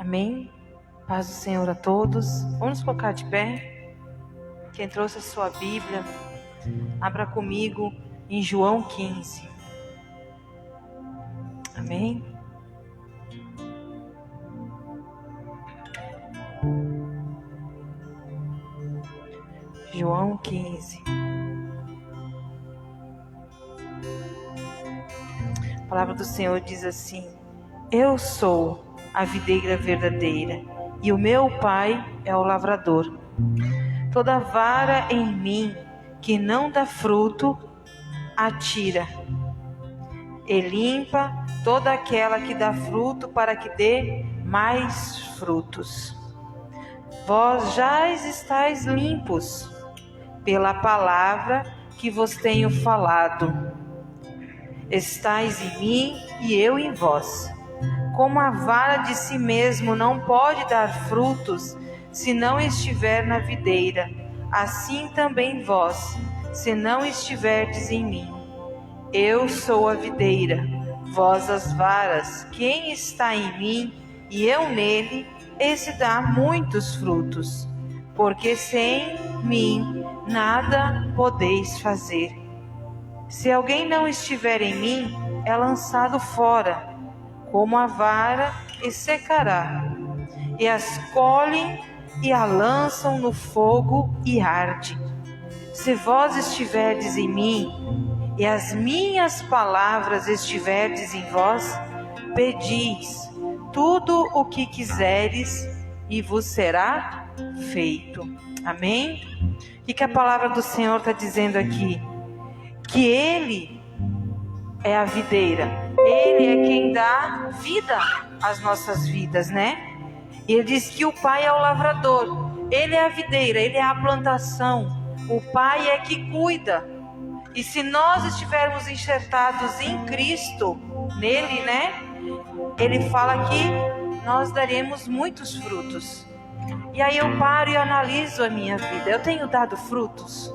Amém? Paz do Senhor a todos. Vamos nos colocar de pé. Quem trouxe a sua Bíblia, abra comigo em João 15. Amém? João 15. A palavra do Senhor diz assim: Eu sou a videira verdadeira, e o meu Pai é o lavrador. Toda vara em mim que não dá fruto, atira, e limpa toda aquela que dá fruto, para que dê mais frutos. Vós já estáis limpos pela palavra que vos tenho falado. Estais em mim e eu em vós. Como a vara de si mesmo não pode dar frutos se não estiver na videira, assim também vós, se não estiverdes em mim. Eu sou a videira, vós as varas. Quem está em mim e eu nele, esse dá muitos frutos, porque sem mim nada podeis fazer. Se alguém não estiver em mim, é lançado fora, como a vara, e secará. E as colhem e a lançam no fogo e arde. Se vós estiverdes em mim, e as minhas palavras estiverdes em vós, pedis tudo o que quiseres, e vos será feito. Amém? O que a palavra do Senhor está dizendo aqui? Que Ele é a videira. Ele é quem dá vida às nossas vidas, né? E Ele diz que o Pai é o lavrador. Ele é a videira, Ele é a plantação. O Pai é que cuida. E se nós estivermos enxertados em Cristo, nele, né? Ele fala que nós daremos muitos frutos. E aí eu paro e analiso a minha vida. Eu tenho dado frutos?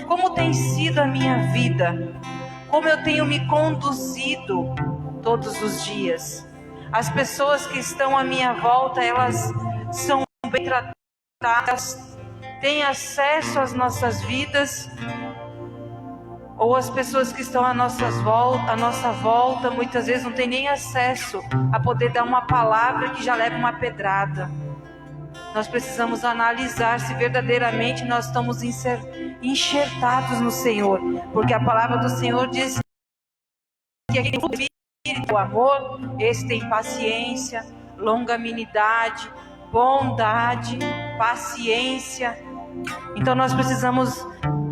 Como tem sido a minha vida? Como eu tenho me conduzido todos os dias? As pessoas que estão à minha volta, elas são bem tratadas, têm acesso às nossas vidas? Ou as pessoas que estão à nossa volta, muitas vezes não têm nem acesso a poder dar uma palavra que já leva uma pedrada? Nós precisamos analisar se verdadeiramente nós estamos enxertados no Senhor, porque a palavra do Senhor diz que aquele espírito, o amor, esse tem paciência, longanimidade, bondade, paciência. Então nós precisamos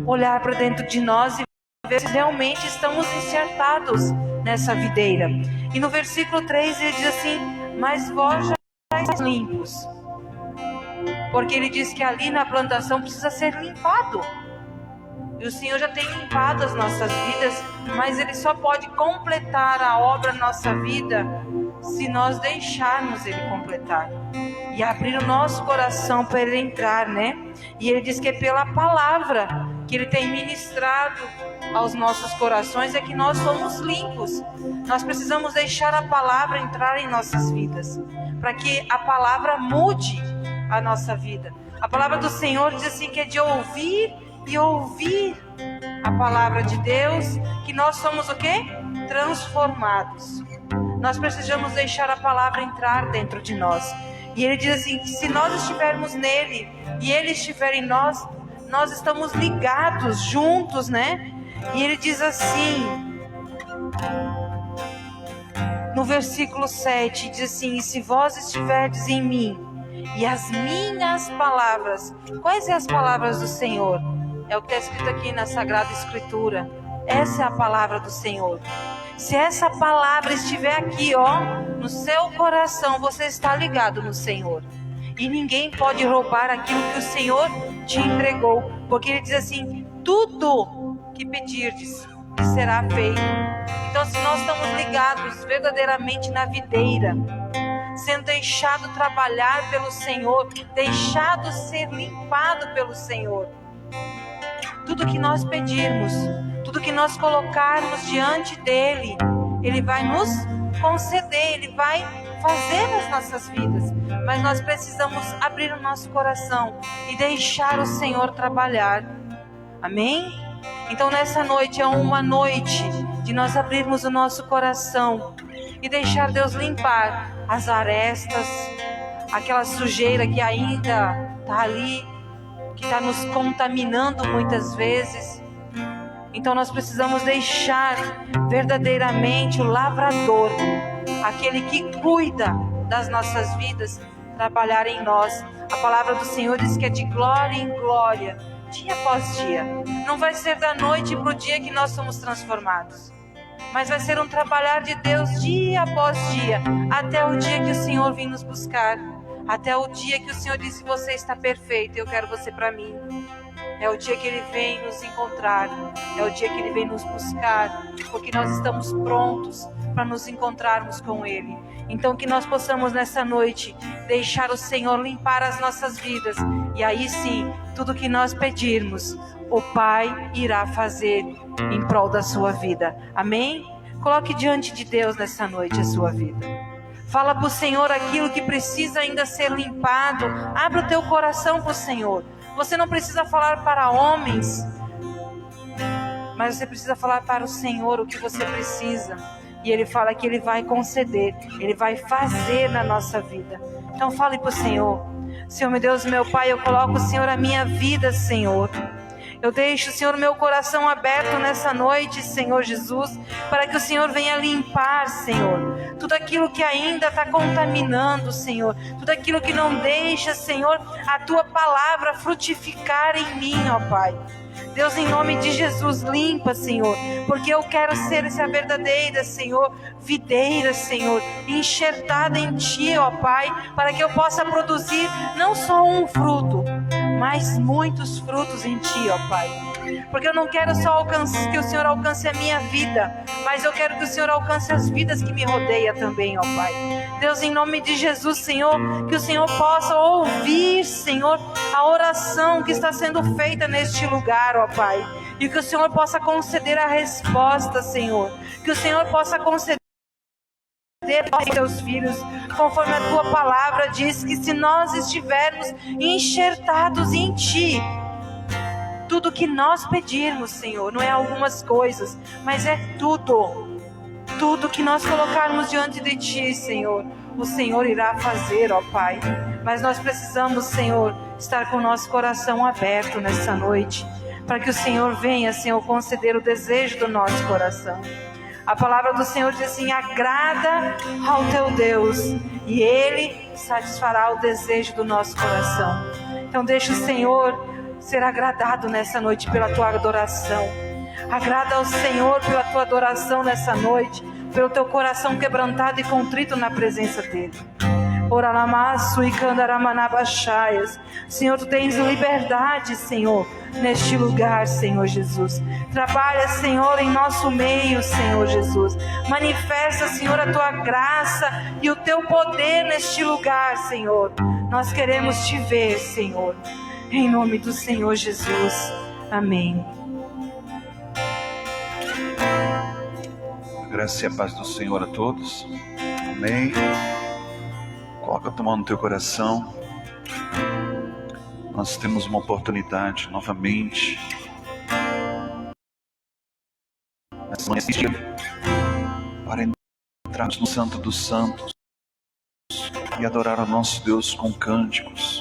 olhar para dentro de nós e ver se realmente estamos enxertados nessa videira. E no versículo 3 ele diz assim: mas vós já estáis limpos. Porque ele diz que ali na plantação precisa ser limpado. E o Senhor já tem limpado as nossas vidas, mas Ele só pode completar a obra na nossa vida se nós deixarmos Ele completar. E abrir o nosso coração para Ele entrar, né? E Ele diz que é pela palavra que Ele tem ministrado aos nossos corações é que nós somos limpos. Nós precisamos deixar a palavra entrar em nossas vidas, para que a palavra mude a nossa vida. A palavra do Senhor diz assim que é de ouvir e ouvir a palavra de Deus, que nós somos o quê? Transformados. Nós precisamos deixar a palavra entrar dentro de nós. E ele diz assim, que se nós estivermos nele e ele estiver em nós, nós estamos ligados juntos, né? E ele diz assim, no versículo 7, diz assim: e se vós estiverdes em mim e as minhas palavras. Quais são as palavras do Senhor? É o que está escrito aqui na Sagrada Escritura. Essa é a palavra do Senhor. Se essa palavra estiver aqui, ó, no seu coração, você está ligado no Senhor. E ninguém pode roubar aquilo que o Senhor te entregou. Porque Ele diz assim: tudo que pedirdes será feito. Então, se nós estamos ligados verdadeiramente na videira, sendo deixado trabalhar pelo Senhor, deixado ser limpado pelo Senhor, tudo que nós pedirmos, tudo que nós colocarmos diante dEle, Ele vai nos conceder, Ele vai fazer nas nossas vidas, mas nós precisamos abrir o nosso coração e deixar o Senhor trabalhar. Amém? Então nessa noite é uma noite de nós abrirmos o nosso coração e deixar Deus limpar as arestas, aquela sujeira que ainda está ali, que está nos contaminando muitas vezes. Então nós precisamos deixar verdadeiramente o lavrador, aquele que cuida das nossas vidas, trabalhar em nós. A palavra do Senhor diz que é de glória em glória, dia após dia. Não vai ser da noite para o dia que nós somos transformados, mas vai ser um trabalhar de Deus dia após dia, até o dia que o Senhor vem nos buscar, até o dia que o Senhor diz: você está perfeito, eu quero você para mim. É o dia que Ele vem nos encontrar, é o dia que Ele vem nos buscar, porque nós estamos prontos para nos encontrarmos com Ele. Então que nós possamos nessa noite deixar o Senhor limpar as nossas vidas, e aí sim, tudo que nós pedirmos, o Pai irá fazer em prol da sua vida. Amém? Coloque diante de Deus nessa noite a sua vida. Fala para o Senhor aquilo que precisa ainda ser limpado. Abre o teu coração para o Senhor. Você não precisa falar para homens, mas você precisa falar para o Senhor o que você precisa. E Ele fala que Ele vai conceder, Ele vai fazer na nossa vida. Então fale para o Senhor: Senhor, meu Deus, meu Pai, eu coloco, Senhor, a minha vida, Senhor. Eu deixo, Senhor, meu coração aberto nessa noite, Senhor Jesus, para que o Senhor venha limpar, Senhor, tudo aquilo que ainda está contaminando, Senhor, tudo aquilo que não deixa, Senhor, a Tua palavra frutificar em mim, ó Pai. Deus, em nome de Jesus, limpa, Senhor, porque eu quero ser essa verdadeira, Senhor, videira, Senhor, enxertada em Ti, ó Pai, para que eu possa produzir não só um fruto, mas muitos frutos em Ti, ó Pai. Porque eu não quero só que o Senhor alcance a minha vida, mas eu quero que o Senhor alcance as vidas que me rodeiam também, ó Pai. Deus, em nome de Jesus, Senhor, que o Senhor possa ouvir, Senhor, a oração que está sendo feita neste lugar, ó Pai. E que o Senhor possa conceder a resposta, Senhor. Que o Senhor possa conceder aos teus filhos, conforme a Tua palavra diz, que se nós estivermos enxertados em Ti, tudo que nós pedirmos, Senhor, não é algumas coisas, mas é tudo que nós colocarmos diante de Ti, Senhor, o Senhor irá fazer, ó Pai. Mas nós precisamos, Senhor, estar com o nosso coração aberto nessa noite, para que o Senhor venha, Senhor, conceder o desejo do nosso coração. A palavra do Senhor diz assim: agrada ao Teu Deus, e Ele satisfará o desejo do nosso coração. Então deixa o Senhor ser agradado nessa noite pela Tua adoração. Agrada ao Senhor pela Tua adoração nessa noite, pelo teu coração quebrantado e contrito na presença dEle. Oralamaço e candaramanabachaias. Senhor, Tu tens liberdade, Senhor, neste lugar, Senhor Jesus. Trabalha, Senhor, em nosso meio, Senhor Jesus. Manifesta, Senhor, a Tua graça e o Teu poder neste lugar, Senhor. Nós queremos Te ver, Senhor. Em nome do Senhor Jesus. Amém. A graça e a paz do Senhor a todos. Amém. Coloca a tua mão no teu coração. Nós temos uma oportunidade novamente nessa manhã para entrarmos no Santo dos Santos e adorar o nosso Deus com cânticos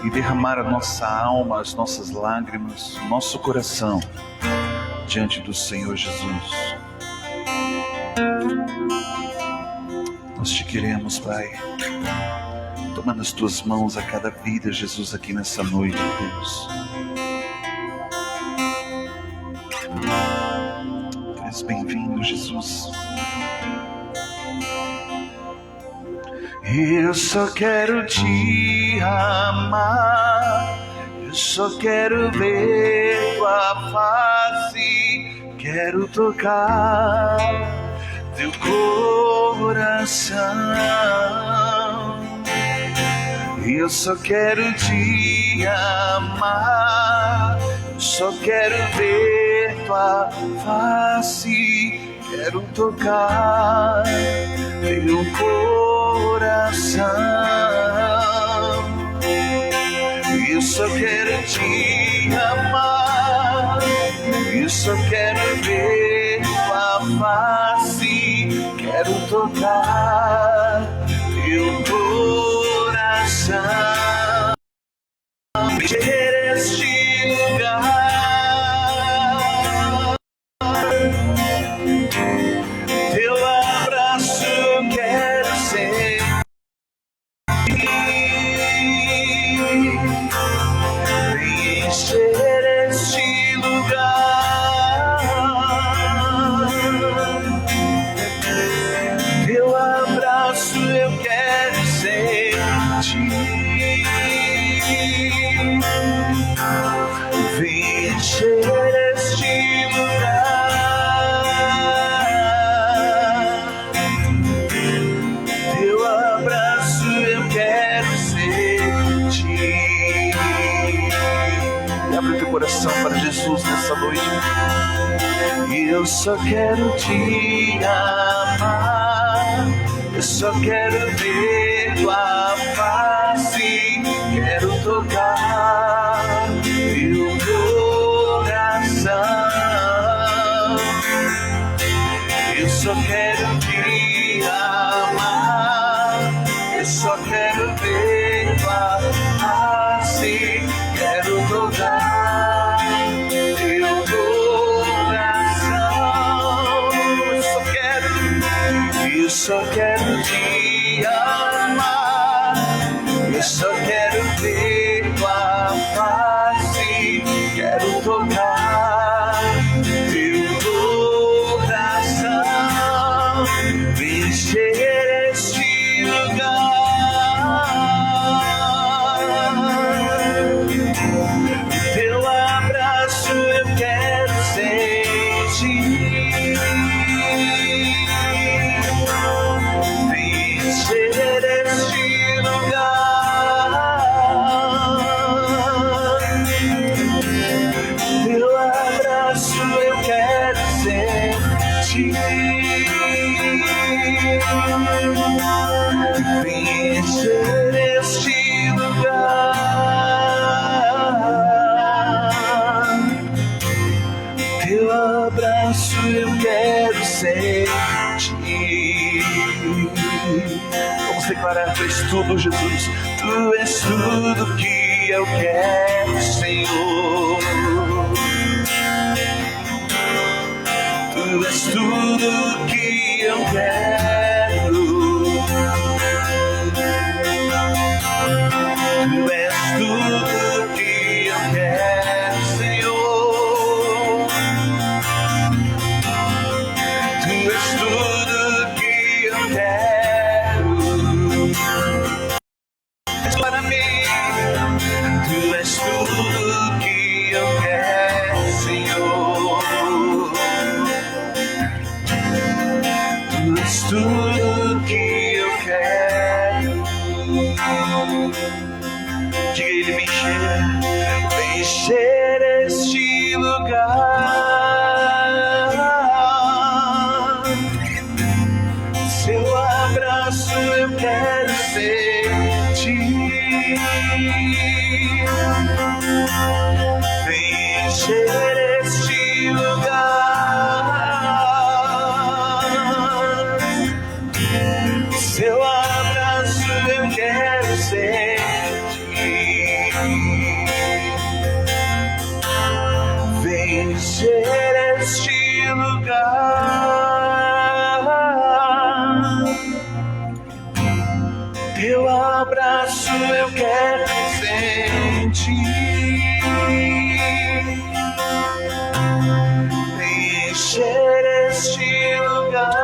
e derramar a nossa alma, as nossas lágrimas, o nosso coração diante do Senhor Jesus. Nós Te queremos, Pai. Toma nas Tuas mãos a cada vida, Jesus, aqui nessa noite, Deus. Tu és bem-vindo, Jesus. Eu só quero Te amar, eu só quero ver Tua face, quero tocar Teu coração. Eu só quero Te amar, eu só quero ver Tua face, quero tocar Teu coração. só quero te amar, eu só quero ver tua face, quero tocar teu coração, encher este lugar, teu abraço eu quero sentir. Encher este lugar, teu abraço eu quero sentir. Vem encher este lugar, teu abraço eu quero sentir. Abre teu coração para Jesus nessa noite. Eu só quero te amar, eu só quero ver tua face, quero tocar teu coração. Eu só quero te amar, eu só quero ver tua face, quero tocar teu coração. Eu só quero te amar, eu só quero ver tua face, quero tocar teu coração, encher este lugar, teu abraço eu quero sentir. Encher este lugar, teu abraço eu quero sentir. Encher este lugar, teu abraço eu quero sentir. Vamos declarar: tu és tudo, Jesus, tu és tudo que eu quero, Senhor. Tu és tudo que eu quero. Tu és tudo que eu quero, Senhor. Tu és tudo que eu quero. És para mim. Tu és tudo que eu quero, Senhor. Tu és tudo que eu quero. Diga ele: vem encher este lugar, seu abraço eu quero sentir. Vem encher este lugar, seu abraço eu quero sentir. Vem encher este lugar, teu abraço eu quero sentir. Vem encher este lugar,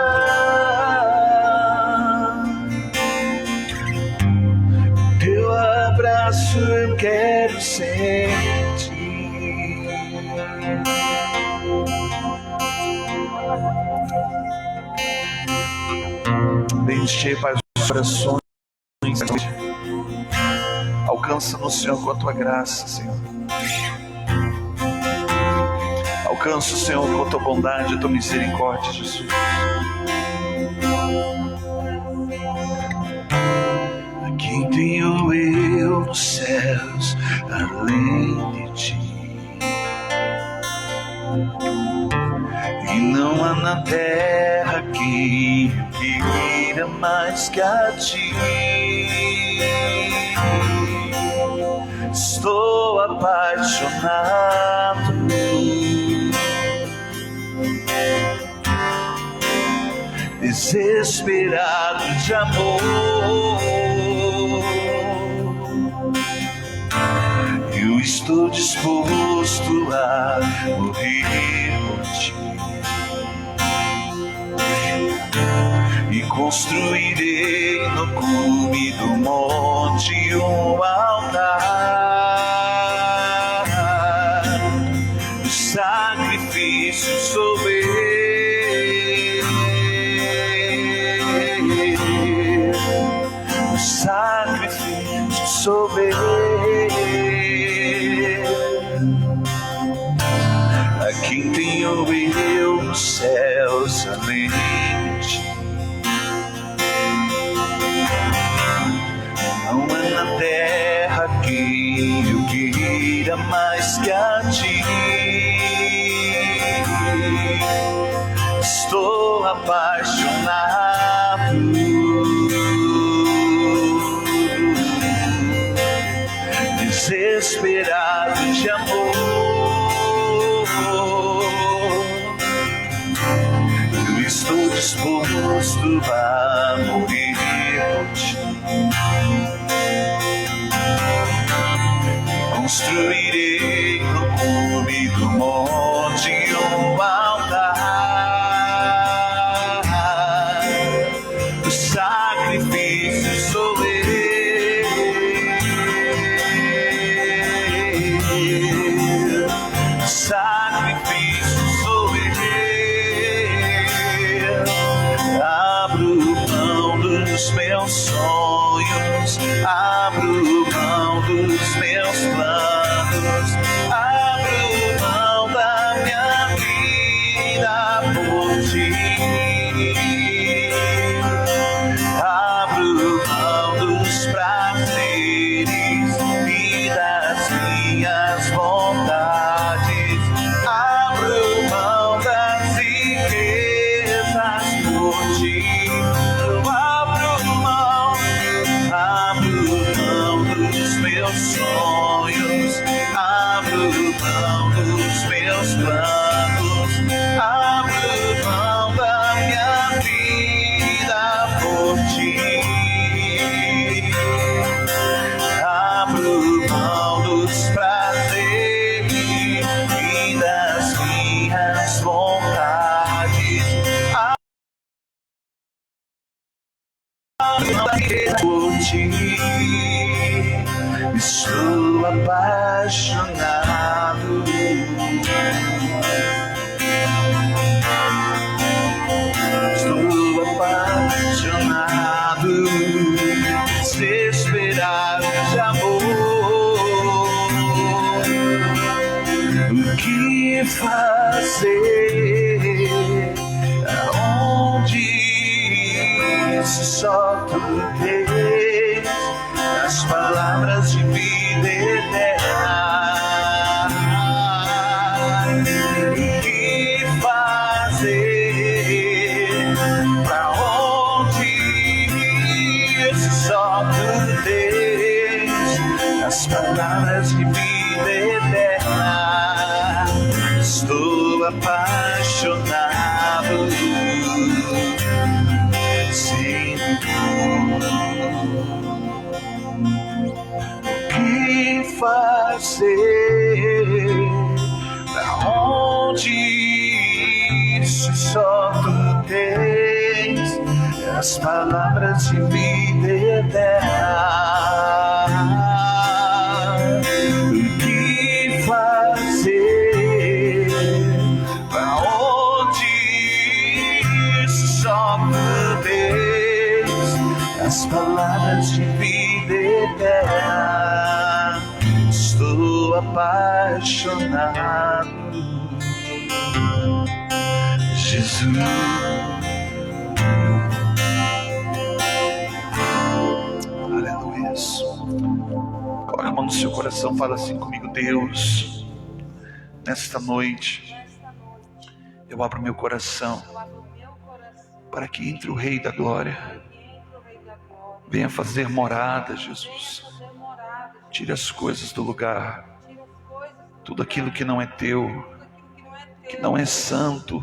teu abraço eu quero sentir. Vem encher, Pai, os corações. Alcança-nos, Senhor, com a tua graça, Senhor. Alcança, Senhor, com a tua bondade, a tua misericórdia, Jesus. A quem tenho eu nos céus, além de ti. E não há na terra quem eu queira mais que a ti. Estou apaixonado, desesperado de amor. Eu estou disposto a morrer por ti e construirei no cume do monte um altar. O sacrifício sou eu, o sacrifício sou eu. A quem tenho eu nos céus além de ti. Não é na terra quem eu queira mais que a ti. Estou apaixonado, desesperado de amor. Eu estou disposto a morrer por ti. Construirei no cume do monte um altar. O sacrifício sou eu, o sacrifício sou eu. Abro mão dos meus sonhos, abro mão dos meus planos, abro mão da minha vida por ti. Abro mão dos prazeres e das minhas vontades, abro mão das riquezas por ti. Abro mão dos meus sonhos, abro mão dos meus planos, abro mão da minha vida por ti. Abro mão dos prazeres e das minhas vontades, abro mão da riqueza por ti. Estou apaixonado, estou apaixonado, desesperado de amor. O que fazer? Aonde ir se só tu tens as palavras de vida eterna? O que fazer? Pra onde ir se só tu tens as palavras de vida eterna? Estou apaixonado, sem fazer, pra onde ir se só tu tens as palavras de vida eterna? O que fazer, pra onde ir se só tu tens as palavras de vida eterna? Estou apaixonado, Jesus. Aleluia. Coloque a mão no seu coração, fala assim comigo: Deus, nesta noite, eu abro meu coração para que entre o Rei da Glória. Venha fazer morada, Jesus. Tire as coisas do lugar. Tudo aquilo que não é teu, que não é santo,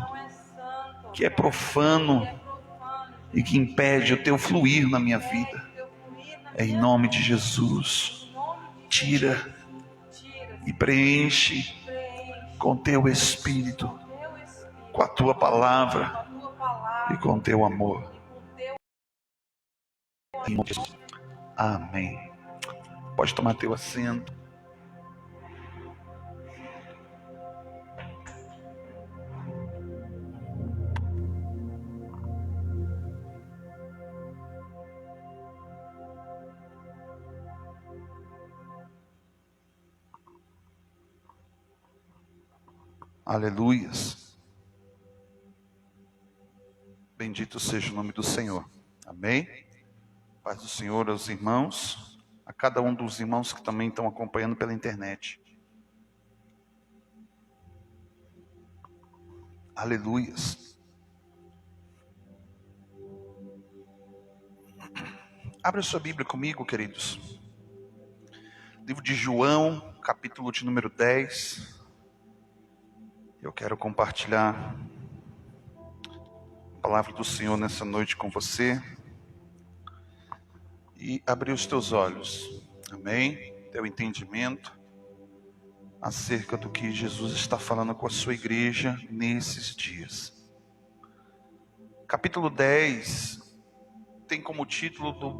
que é profano e que impede o teu fluir na minha vida. Em nome de Jesus, tira e preenche com teu Espírito, com a tua palavra e com teu amor. Em nome de Jesus. Amém. Pode tomar teu assento. Aleluias. Bendito seja o nome do Senhor. Amém. Paz do Senhor aos irmãos, a cada um dos irmãos que também estão acompanhando pela internet. Aleluias. Abra sua Bíblia comigo, queridos. Livro de João, capítulo de número 10. Eu quero compartilhar a palavra do Senhor nessa noite com você. E abrir os teus olhos, amém? Teu entendimento acerca do que Jesus está falando com a sua igreja nesses dias. Capítulo 10 tem como título do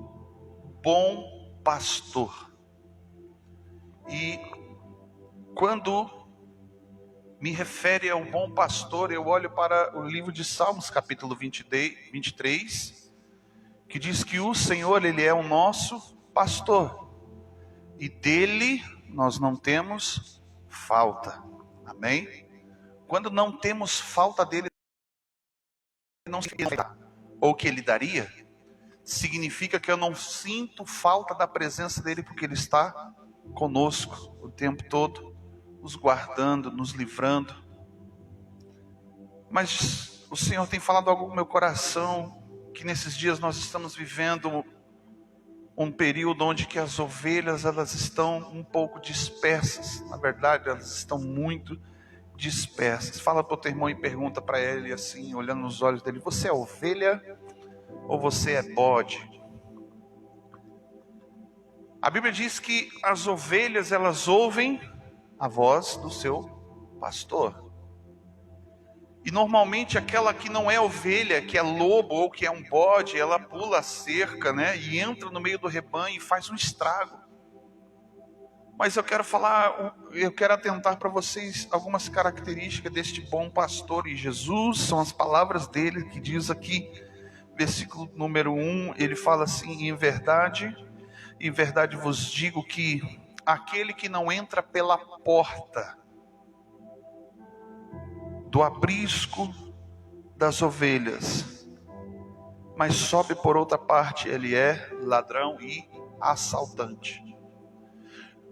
Bom Pastor. E quando me refere ao bom pastor, eu olho para o livro de Salmos, capítulo 23, que diz que o Senhor, Ele é o nosso pastor, e dele nós não temos falta, amém? Quando não temos falta dele, não significa, ou que Ele daria, significa que eu não sinto falta da presença dele, porque Ele está conosco o tempo todo, nos guardando, nos livrando. Mas o Senhor tem falado algo no meu coração, que nesses dias nós estamos vivendo um período onde que as ovelhas, elas estão um pouco dispersas. Na verdade, elas estão muito dispersas. Fala para o teu irmão e pergunta para ele assim, olhando nos olhos dele: você é ovelha ou você é bode? A Bíblia diz que as ovelhas, elas ouvem a voz do seu pastor. E normalmente aquela que não é ovelha, que é lobo ou que é um bode, ela pula a cerca, né? E entra no meio do rebanho e faz um estrago. Mas eu quero atentar para vocês algumas características deste bom pastor. E Jesus, são as palavras dele que diz aqui, versículo número 1, ele fala assim: em verdade vos digo que aquele que não entra pela porta do aprisco das ovelhas, mas sobe por outra parte, ele é ladrão e assaltante.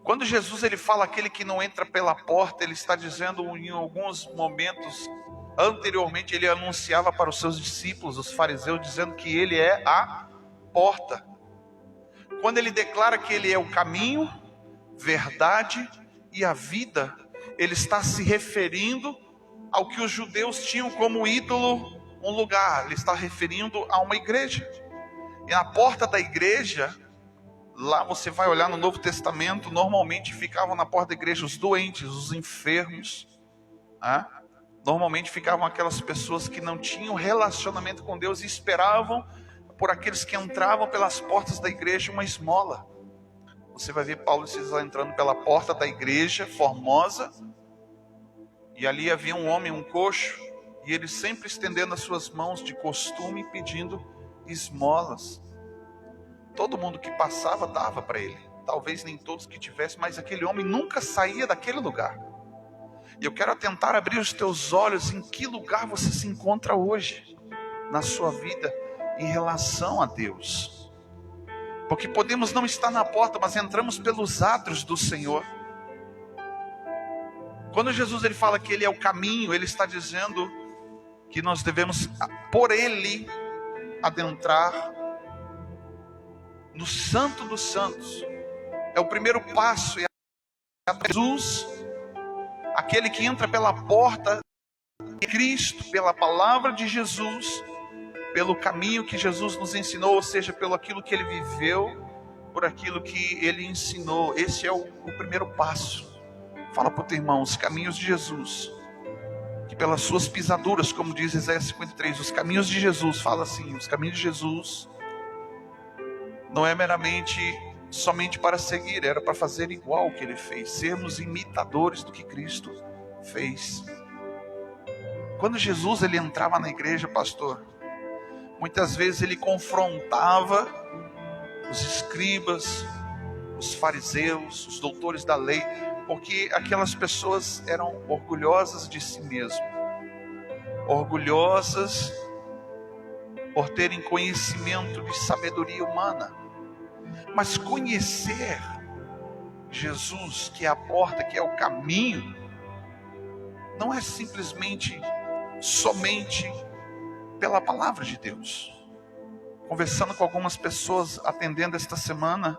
Quando Jesus ele fala aquele que não entra pela porta, ele está dizendo, em alguns momentos anteriormente, ele anunciava para os seus discípulos, os fariseus, dizendo que ele é a porta. Quando ele declara que ele é o caminho, verdade e a vida, ele está se referindo ao que os judeus tinham como ídolo um lugar. Ele está referindo a uma igreja. E na porta da igreja, lá você vai olhar no Novo Testamento, normalmente ficavam na porta da igreja os doentes, os enfermos, né? Normalmente ficavam aquelas pessoas que não tinham relacionamento com Deus e esperavam por aqueles que entravam pelas portas da igreja uma esmola. Você vai ver Paulo e Silas entrando pela porta da igreja formosa, e ali havia um homem, um coxo, e ele sempre estendendo as suas mãos de costume, pedindo esmolas. Todo mundo que passava dava para ele, talvez nem todos que tivessem, mas aquele homem nunca saía daquele lugar. E eu quero tentar abrir os teus olhos em que lugar você se encontra hoje, na sua vida, em relação a Deus. Porque podemos não estar na porta, mas entramos pelos átrios do Senhor. Quando Jesus ele fala que Ele é o caminho, Ele está dizendo que nós devemos, por Ele, adentrar no Santo dos Santos. É o primeiro passo, é Jesus, aquele que entra pela porta de Cristo, pela palavra de Jesus, pelo caminho que Jesus nos ensinou, ou seja, pelo aquilo que Ele viveu, por aquilo que Ele ensinou. Esse é o primeiro passo. Fala para o teu irmão, os caminhos de Jesus, que pelas suas pisaduras, como diz Isaías 53, os caminhos de Jesus, fala assim, os caminhos de Jesus não é meramente somente para seguir, era para fazer igual o que Ele fez, sermos imitadores do que Cristo fez. Quando Jesus ele entrava na igreja, pastor, muitas vezes ele confrontava os escribas, os fariseus, os doutores da lei, porque aquelas pessoas eram orgulhosas de si mesmas, orgulhosas por terem conhecimento de sabedoria humana. Mas conhecer Jesus, que é a porta, que é o caminho, não é simplesmente, somente pela palavra de Deus. Conversando com algumas pessoas, atendendo esta semana,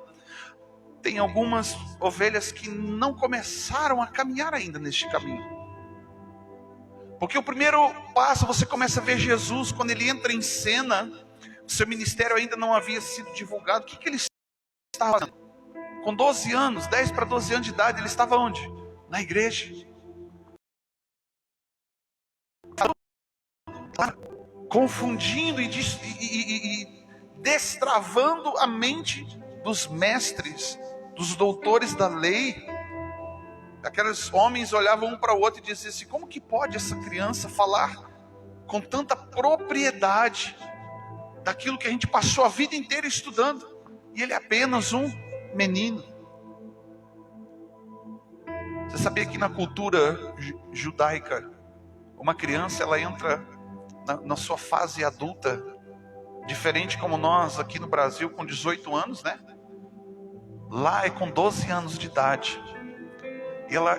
tem algumas ovelhas que não começaram a caminhar ainda neste caminho. Porque o primeiro passo, você começa a ver Jesus, quando Ele entra em cena, o seu ministério ainda não havia sido divulgado. O que Ele estava fazendo? Com 12 anos, 10 para 12 anos de idade, Ele estava onde? Na igreja. Confundindo e destravando a mente dos mestres, dos doutores da lei. Aqueles homens olhavam um para o outro e diziam assim: como que pode essa criança falar com tanta propriedade daquilo que a gente passou a vida inteira estudando, e ele é apenas um menino? Você sabia que na cultura judaica, uma criança ela entra na sua fase adulta, diferente como nós aqui no Brasil com 18 anos, né? Lá é com 12 anos de idade. E ela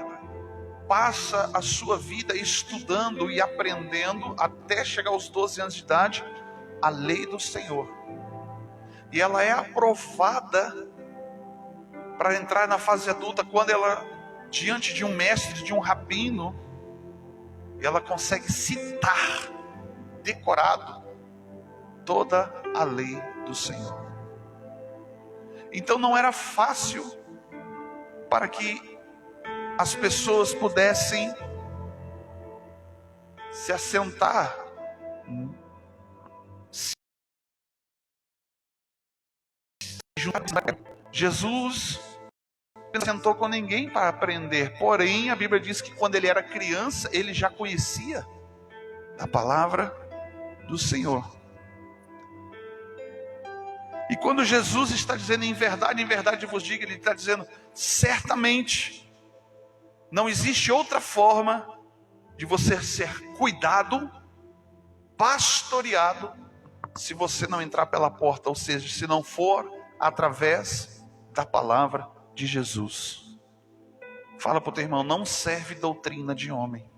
passa a sua vida estudando e aprendendo até chegar aos 12 anos de idade a lei do Senhor. E ela é aprovada para entrar na fase adulta quando ela, diante de um mestre, de um rabino, ela consegue citar, decorado, toda a lei do Senhor. Então não era fácil para que as pessoas pudessem se assentar, Jesus não sentou com ninguém para aprender. Porém, a Bíblia diz que quando ele era criança, ele já conhecia a palavra do Senhor. E quando Jesus está dizendo em verdade vos digo, Ele está dizendo, certamente, não existe outra forma de você ser cuidado, pastoreado, se você não entrar pela porta, ou seja, se não for através da palavra de Jesus. Fala para o teu irmão, não serve doutrina de homem.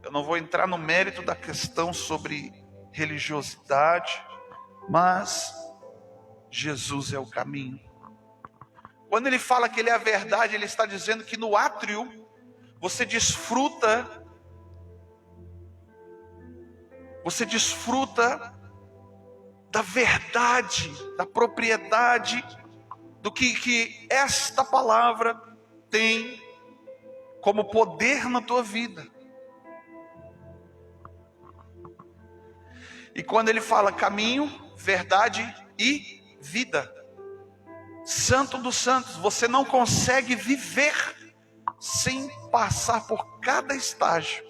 Eu não vou entrar no mérito da questão sobre religiosidade, mas Jesus é o caminho. Quando ele fala que ele é a verdade, ele está dizendo que no átrio você desfruta da verdade, da propriedade do que esta palavra tem como poder na tua vida. E quando ele fala caminho, verdade e vida, Santo dos Santos, você não consegue viver sem passar por cada estágio,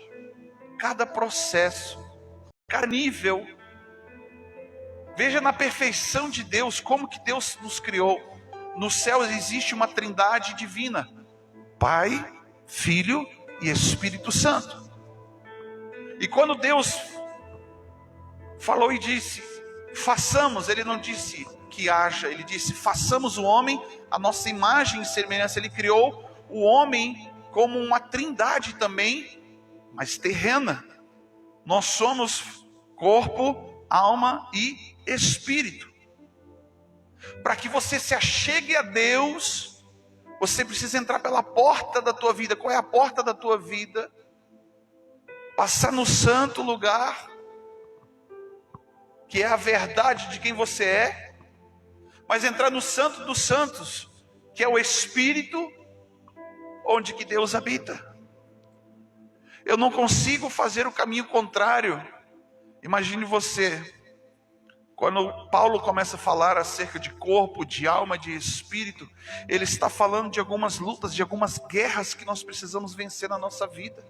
cada processo, cada nível. Veja na perfeição de Deus, como que Deus nos criou. Nos céus existe uma trindade divina, Pai, Filho e Espírito Santo. E quando Deus falou e disse, façamos, ele não disse que haja, ele disse façamos o homem a nossa imagem e semelhança. Ele criou o homem como uma trindade também, mas terrena. Nós somos corpo, alma e espírito. Para que você se achegue a Deus, você precisa entrar pela porta da tua vida. Qual é a porta da tua vida? Passar no santo lugar, que é a verdade de quem você é, mas entrar no santo dos santos, que é o Espírito, onde que Deus habita. Eu não consigo fazer o caminho contrário. Imagine você, quando Paulo começa a falar acerca de corpo, de alma, de espírito, ele está falando de algumas lutas, de algumas guerras que nós precisamos vencer na nossa vida.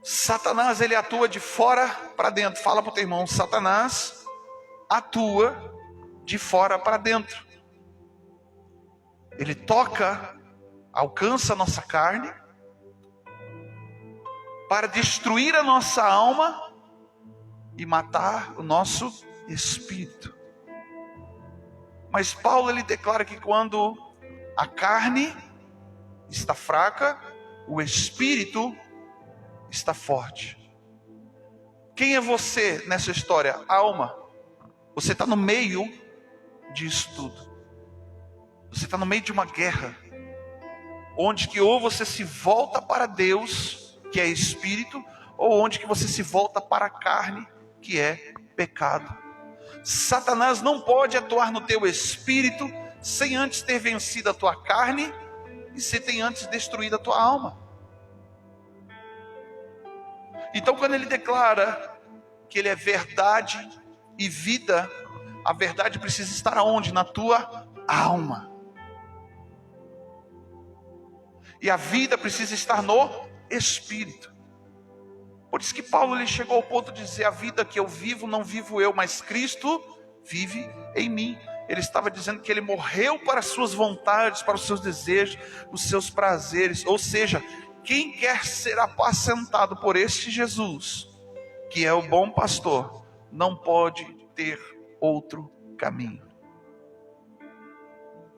Satanás, ele atua de fora para dentro. Fala para o teu irmão, Satanás atua de fora para dentro. Ele toca, alcança a nossa carne, para destruir a nossa alma e matar o nosso espírito. Mas Paulo, ele declara que quando a carne está fraca, o espírito está forte. Quem é você nessa história? Alma. Você está no meio disso tudo. Você está no meio de uma guerra, onde que ou você se volta para Deus, que é espírito, ou onde que você se volta para a carne, que é pecado. Satanás não pode atuar no teu espírito sem antes ter vencido a tua carne e sem ter antes destruído a tua alma. Então, quando ele declara que ele é verdade e vida, a verdade precisa estar aonde? Na tua alma. E a vida precisa estar no espírito. Por isso que Paulo, ele chegou ao ponto de dizer: a vida que eu vivo, não vivo eu, mas Cristo vive em mim. Ele estava dizendo que ele morreu para as suas vontades, para os seus desejos, os seus prazeres. Ou seja, quem quer ser apacentado por este Jesus, que é o bom pastor, não pode ter outro caminho.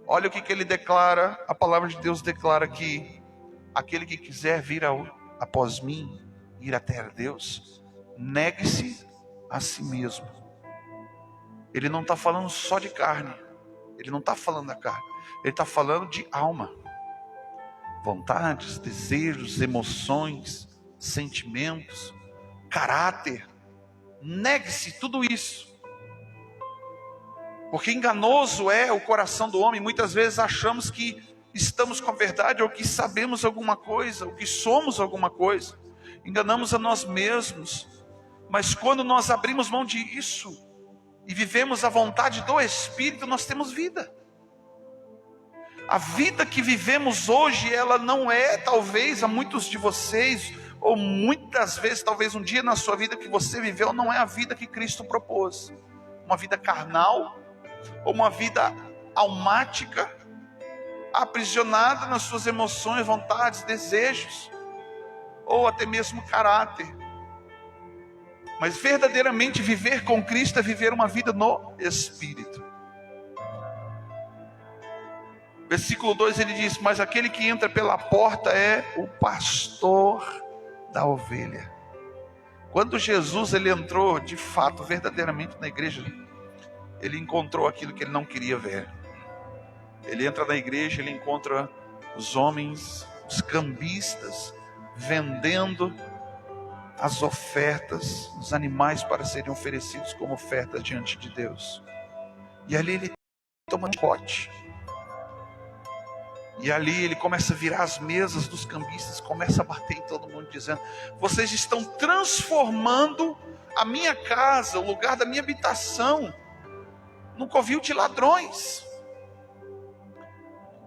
Olha o que ele declara. A palavra de Deus declara que aquele que quiser vir após mim, ir até a Deus, negue-se a si mesmo. Ele não está falando só de carne. Ele não está falando da carne. Ele está falando de alma. Vontades, desejos, emoções, sentimentos, caráter. Negue-se tudo isso. Porque enganoso é o coração do homem. Muitas vezes achamos que estamos com a verdade, ou que sabemos alguma coisa, ou que somos alguma coisa. Enganamos a nós mesmos. Mas quando nós abrimos mão disso e vivemos a vontade do Espírito, nós temos vida. A vida que vivemos hoje, ela não é, talvez, a muitos de vocês, ou muitas vezes, talvez um dia na sua vida que você viveu, não é a vida que Cristo propôs. Uma vida carnal, ou uma vida almática, aprisionada nas suas emoções, vontades, desejos, ou até mesmo caráter. Mas verdadeiramente viver com Cristo é viver uma vida no Espírito. Versículo 2 ele diz: mas aquele que entra pela porta é o pastor da ovelha. Quando Jesus ele entrou de fato, verdadeiramente na igreja, ele encontrou aquilo que ele não queria ver. Ele entra na igreja, ele encontra os homens, os cambistas, vendendo as ofertas, os animais para serem oferecidos como oferta diante de Deus. E ali ele toma um pote. E ali ele começa a virar as mesas dos cambistas, começa a bater em todo mundo, dizendo: vocês estão transformando a minha casa, o lugar da minha habitação, num covil de ladrões.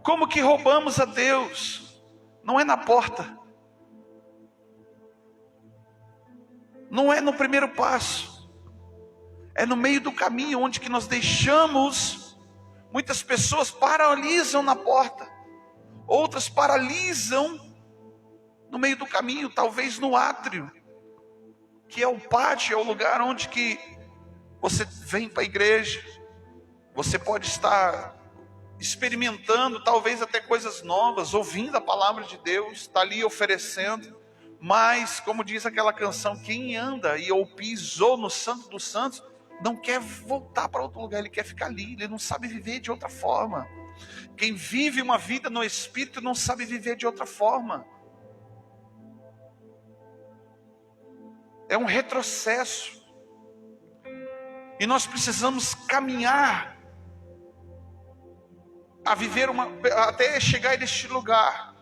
Como que roubamos a Deus? Não é na porta. Não é no primeiro passo. É no meio do caminho, onde que nós deixamos. Muitas pessoas paralisam na porta. Outras paralisam no meio do caminho, talvez no átrio, que é o pátio, é o lugar onde que Você vem para a igreja, você pode estar experimentando talvez até coisas novas, ouvindo a palavra de Deus, está ali oferecendo, mas como diz aquela canção, quem anda ou pisou no Santo dos Santos, não quer voltar para outro lugar, ele quer ficar ali, ele não sabe viver de outra forma. Quem vive uma vida no Espírito não sabe viver de outra forma. É um retrocesso. E nós precisamos caminhar a viver até chegar neste lugar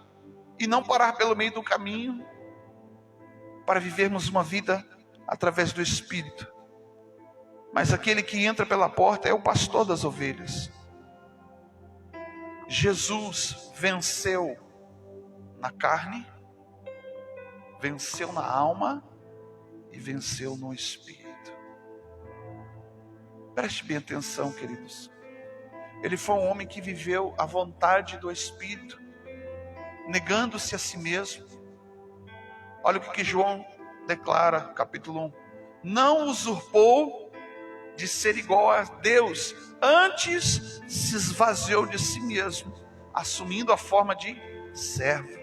e não parar pelo meio do caminho, para vivermos uma vida através do Espírito. Mas aquele que entra pela porta é o pastor das ovelhas. Jesus venceu na carne, venceu na alma e venceu no Espírito. Preste bem atenção, queridos. Ele foi um homem que viveu a vontade do Espírito, negando-se a si mesmo. Olha o que João declara, capítulo 1. Não usurpou de ser igual a Deus, antes se esvaziou de si mesmo, assumindo a forma de servo.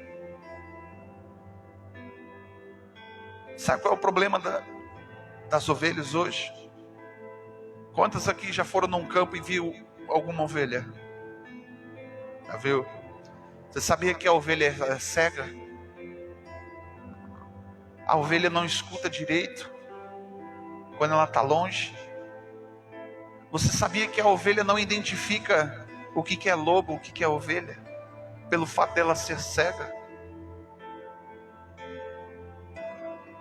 Sabe qual é o problema das ovelhas hoje? Quantas aqui já foram num campo e viu alguma ovelha? Já viu? Você sabia que a ovelha é cega? A ovelha não escuta direito quando ela está longe. Você sabia que a ovelha não identifica o que é lobo, o que é ovelha, pelo fato dela ser cega?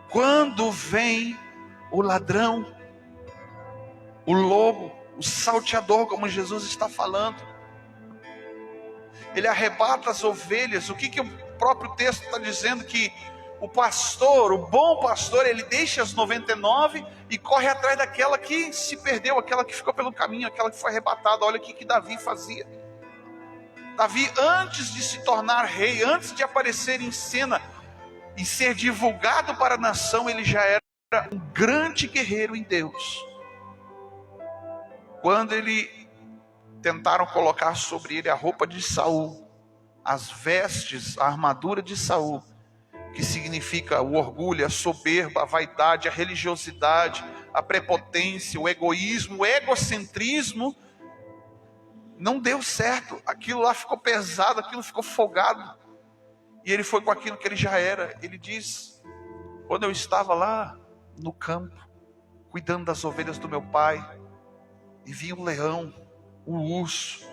Quando vem o ladrão, o lobo, o salteador, como Jesus está falando, ele arrebata as ovelhas. O que o próprio texto está dizendo? Que o pastor, o bom pastor, ele deixa as 99 e corre atrás daquela que se perdeu, aquela que ficou pelo caminho, aquela que foi arrebatada. Olha o que Davi fazia. Davi, antes de se tornar rei, antes de aparecer em cena e ser divulgado para a nação, ele já era um grande guerreiro em Deus. Quando tentaram colocar sobre ele a roupa de Saul, as vestes, a armadura de Saul, que significa o orgulho, a soberba, a vaidade, a religiosidade, a prepotência, o egoísmo, o egocentrismo, não deu certo. Aquilo lá ficou pesado, aquilo ficou folgado. E ele foi com aquilo que ele já era. Ele diz: quando eu estava lá no campo, cuidando das ovelhas do meu pai, e vinha o leão, o urso,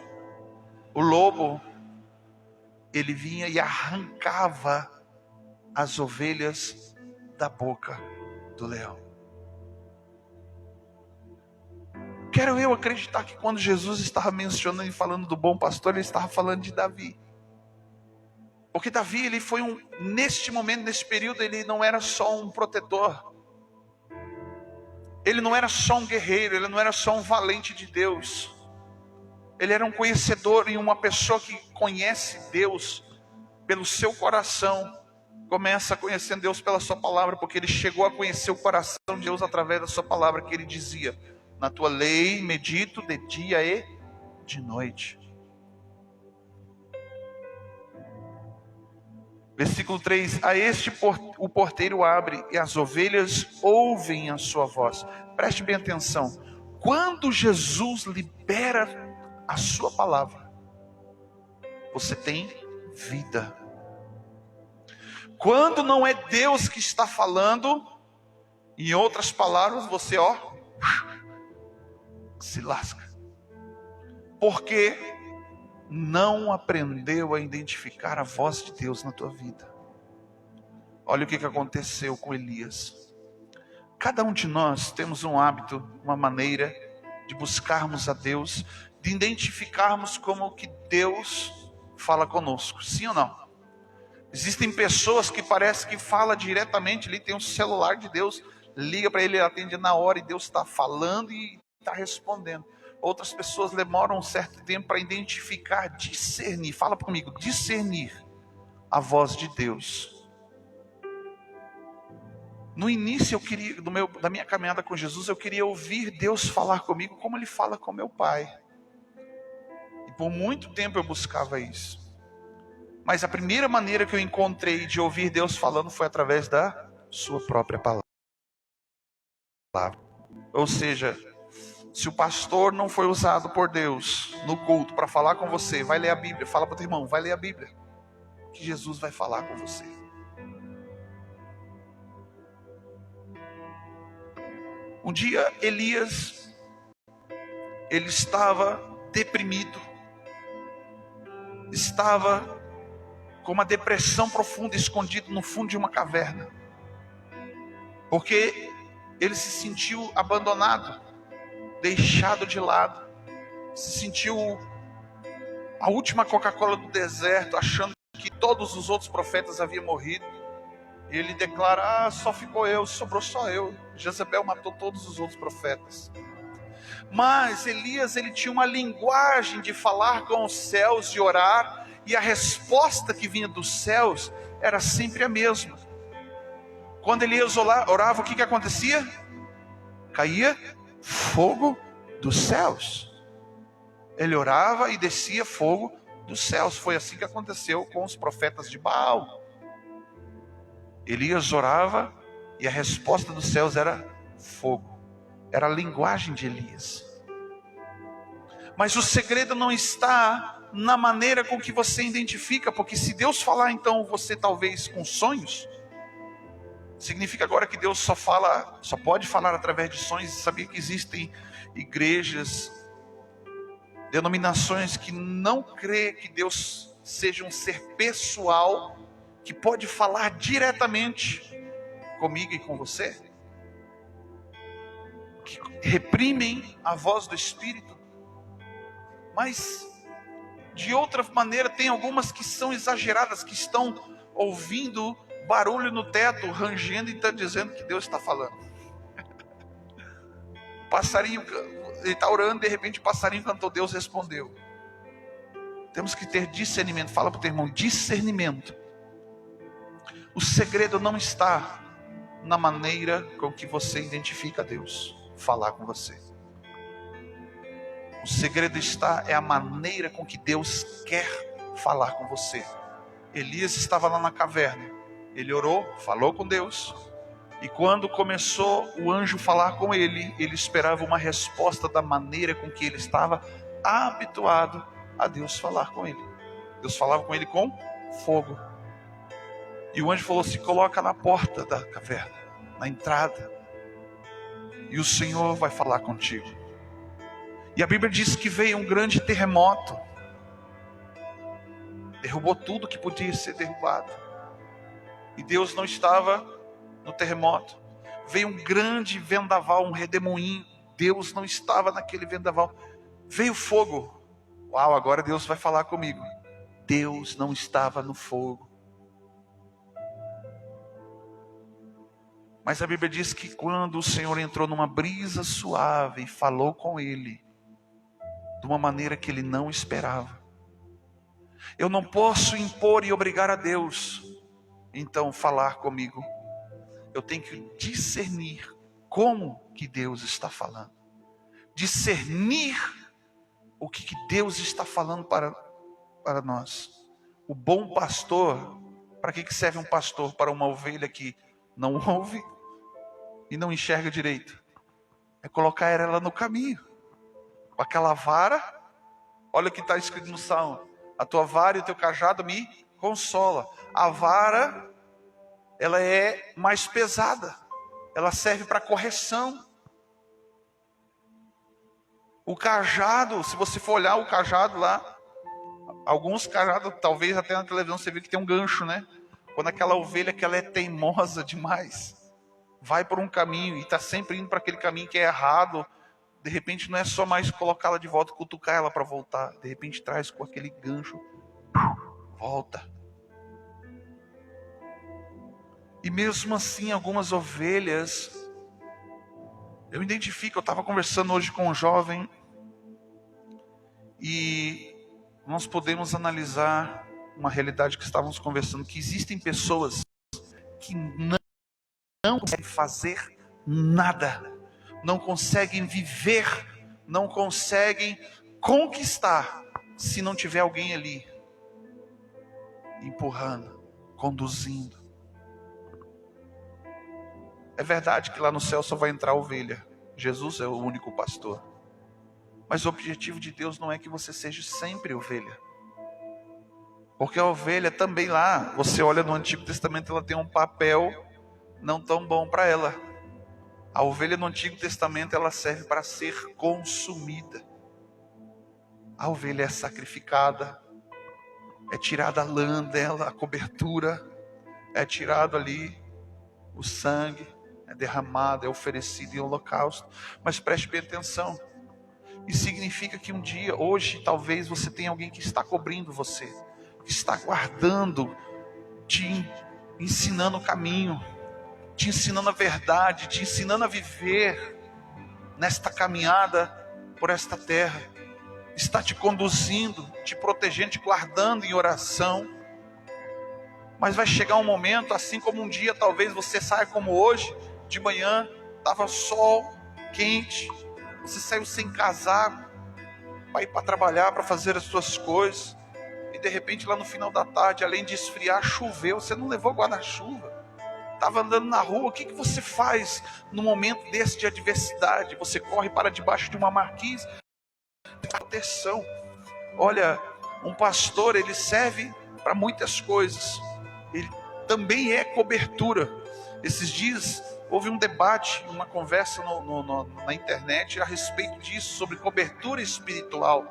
o lobo, ele vinha e arrancava as ovelhas da boca do leão. Quero eu acreditar que quando Jesus estava mencionando e falando do bom pastor, ele estava falando de Davi. Porque Davi, ele foi neste momento, nesse período, ele não era só um protetor. Ele não era só um guerreiro, ele não era só um valente de Deus. Ele era um conhecedor, e uma pessoa que conhece Deus pelo seu coração, começa conhecendo Deus pela sua palavra, porque ele chegou a conhecer o coração de Deus através da sua palavra, que ele dizia: na tua lei medito de dia e de noite. Versículo 3: a este o porteiro abre, e as ovelhas ouvem a sua voz. Preste bem atenção. Quando Jesus libera a sua palavra, você tem vida. Quando não é Deus que está falando, em outras palavras, você se lasca. Porque não aprendeu a identificar a voz de Deus na tua vida. Olha o que aconteceu com Elias. Cada um de nós temos um hábito, uma maneira de buscarmos a Deus, de identificarmos como que Deus fala conosco, sim ou não? Existem pessoas que parece que fala diretamente, ali tem um celular de Deus, liga para ele, ele atende na hora e Deus está falando e está respondendo. Outras pessoas demoram um certo tempo para identificar, discernir, fala comigo, discernir a voz de Deus. No início da minha caminhada com Jesus, eu queria ouvir Deus falar comigo como Ele fala com meu Pai. E por muito tempo eu buscava isso. Mas a primeira maneira que eu encontrei de ouvir Deus falando foi através da sua própria palavra. Ou seja, se o pastor não foi usado por Deus no culto para falar com você, vai ler a Bíblia. Fala para o teu irmão, vai ler a Bíblia, que Jesus vai falar com você. Um dia Elias, ele estava deprimido, estava com uma depressão profunda, escondido no fundo de uma caverna, porque ele se sentiu abandonado, deixado de lado, se sentiu a última Coca-Cola do deserto, achando que todos os outros profetas haviam morrido. Ele declara, só ficou eu, sobrou só eu. Jezebel matou todos os outros profetas. Mas Elias, ele tinha uma linguagem de falar com os céus, de orar, e a resposta que vinha dos céus era sempre a mesma. Quando Elias orava, o que acontecia? Caía fogo dos céus. Ele orava e descia fogo dos céus. Foi assim que aconteceu com os profetas de Baal. Elias orava e a resposta dos céus era fogo. Era a linguagem de Elias. Mas o segredo não está na maneira com que você identifica, porque se Deus falar, então você talvez com sonhos, significa agora que Deus só pode falar através de sonhos. E sabia que existem igrejas, denominações que não crê que Deus seja um ser pessoal, que pode falar diretamente comigo e com você, que reprimem a voz do Espírito. Mas de outra maneira tem algumas que são exageradas, que estão ouvindo barulho no teto, rangendo e estão dizendo que Deus está falando. Passarinho, ele está orando, de repente o passarinho cantou, Deus respondeu. Temos que ter discernimento. Fala para o teu irmão, discernimento. O segredo não está na maneira com que você identifica Deus falar com você. O segredo é a maneira com que Deus quer falar com você. Elias estava lá na caverna. Ele orou, falou com Deus. E quando começou o anjo falar com ele, ele esperava uma resposta da maneira com que ele estava habituado a Deus falar com ele. Deus falava com ele com fogo. E o anjo falou: se coloca na porta da caverna, na entrada, e o Senhor vai falar contigo. E a Bíblia diz que veio um grande terremoto, derrubou tudo que podia ser derrubado, e Deus não estava no terremoto. Veio um grande vendaval, um redemoinho, Deus não estava naquele vendaval. Veio fogo, uau, agora Deus vai falar comigo. Deus não estava no fogo. Mas a Bíblia diz que quando o Senhor entrou numa brisa suave e falou com ele, de uma maneira que ele não esperava. Eu não posso impor e obrigar a Deus, então, falar comigo. Eu tenho que discernir como que Deus está falando. Discernir o que Deus está falando para nós. O bom pastor, para que serve um pastor? Para uma ovelha que não ouve e não enxerga direito. É colocar ela no caminho. Com aquela vara, olha o que está escrito no Salmo: a tua vara e o teu cajado me consola. A vara, ela é mais pesada. Ela serve para correção. O cajado, se você for olhar o cajado lá, alguns cajados, talvez até na televisão você vê que tem um gancho, né? Quando aquela ovelha que ela é teimosa demais, vai por um caminho e está sempre indo para aquele caminho que é errado, de repente não é só mais colocá-la de volta, cutucar ela para voltar. De repente traz com aquele gancho, volta. E mesmo assim, algumas ovelhas, eu identifico, eu estava conversando hoje com um jovem, e nós podemos analisar uma realidade que estávamos conversando, que existem pessoas que não não conseguem fazer nada, não conseguem viver, não conseguem conquistar, se não tiver alguém ali, empurrando, conduzindo. É verdade que lá no céu só vai entrar a ovelha. Jesus é o único pastor. Mas o objetivo de Deus não é que você seja sempre ovelha. Porque a ovelha também lá, você olha no Antigo Testamento, ela tem um papel não tão bom para ela. A ovelha no Antigo Testamento, ela serve para ser consumida. A ovelha é sacrificada, é tirada a lã dela, a cobertura, é tirado ali o sangue, é derramado, é oferecido em holocausto. Mas preste bem atenção, isso significa que um dia, hoje, talvez você tenha alguém que está cobrindo você, que está guardando, te ensinando o caminho, te ensinando a verdade, te ensinando a viver nesta caminhada por esta terra, está te conduzindo, te protegendo, te guardando em oração. Mas vai chegar um momento, assim como um dia talvez você saia como hoje, de manhã, estava sol, quente, você saiu sem casaco, para ir para trabalhar, para fazer as suas coisas, e de repente lá no final da tarde, além de esfriar, choveu, você não levou guarda-chuva, estava andando na rua. O que você faz no momento desse de adversidade? Você corre para debaixo de uma marquise, proteção. Olha, um pastor, ele serve para muitas coisas, ele também é cobertura. Esses dias houve um debate, uma conversa na internet a respeito disso, sobre cobertura espiritual.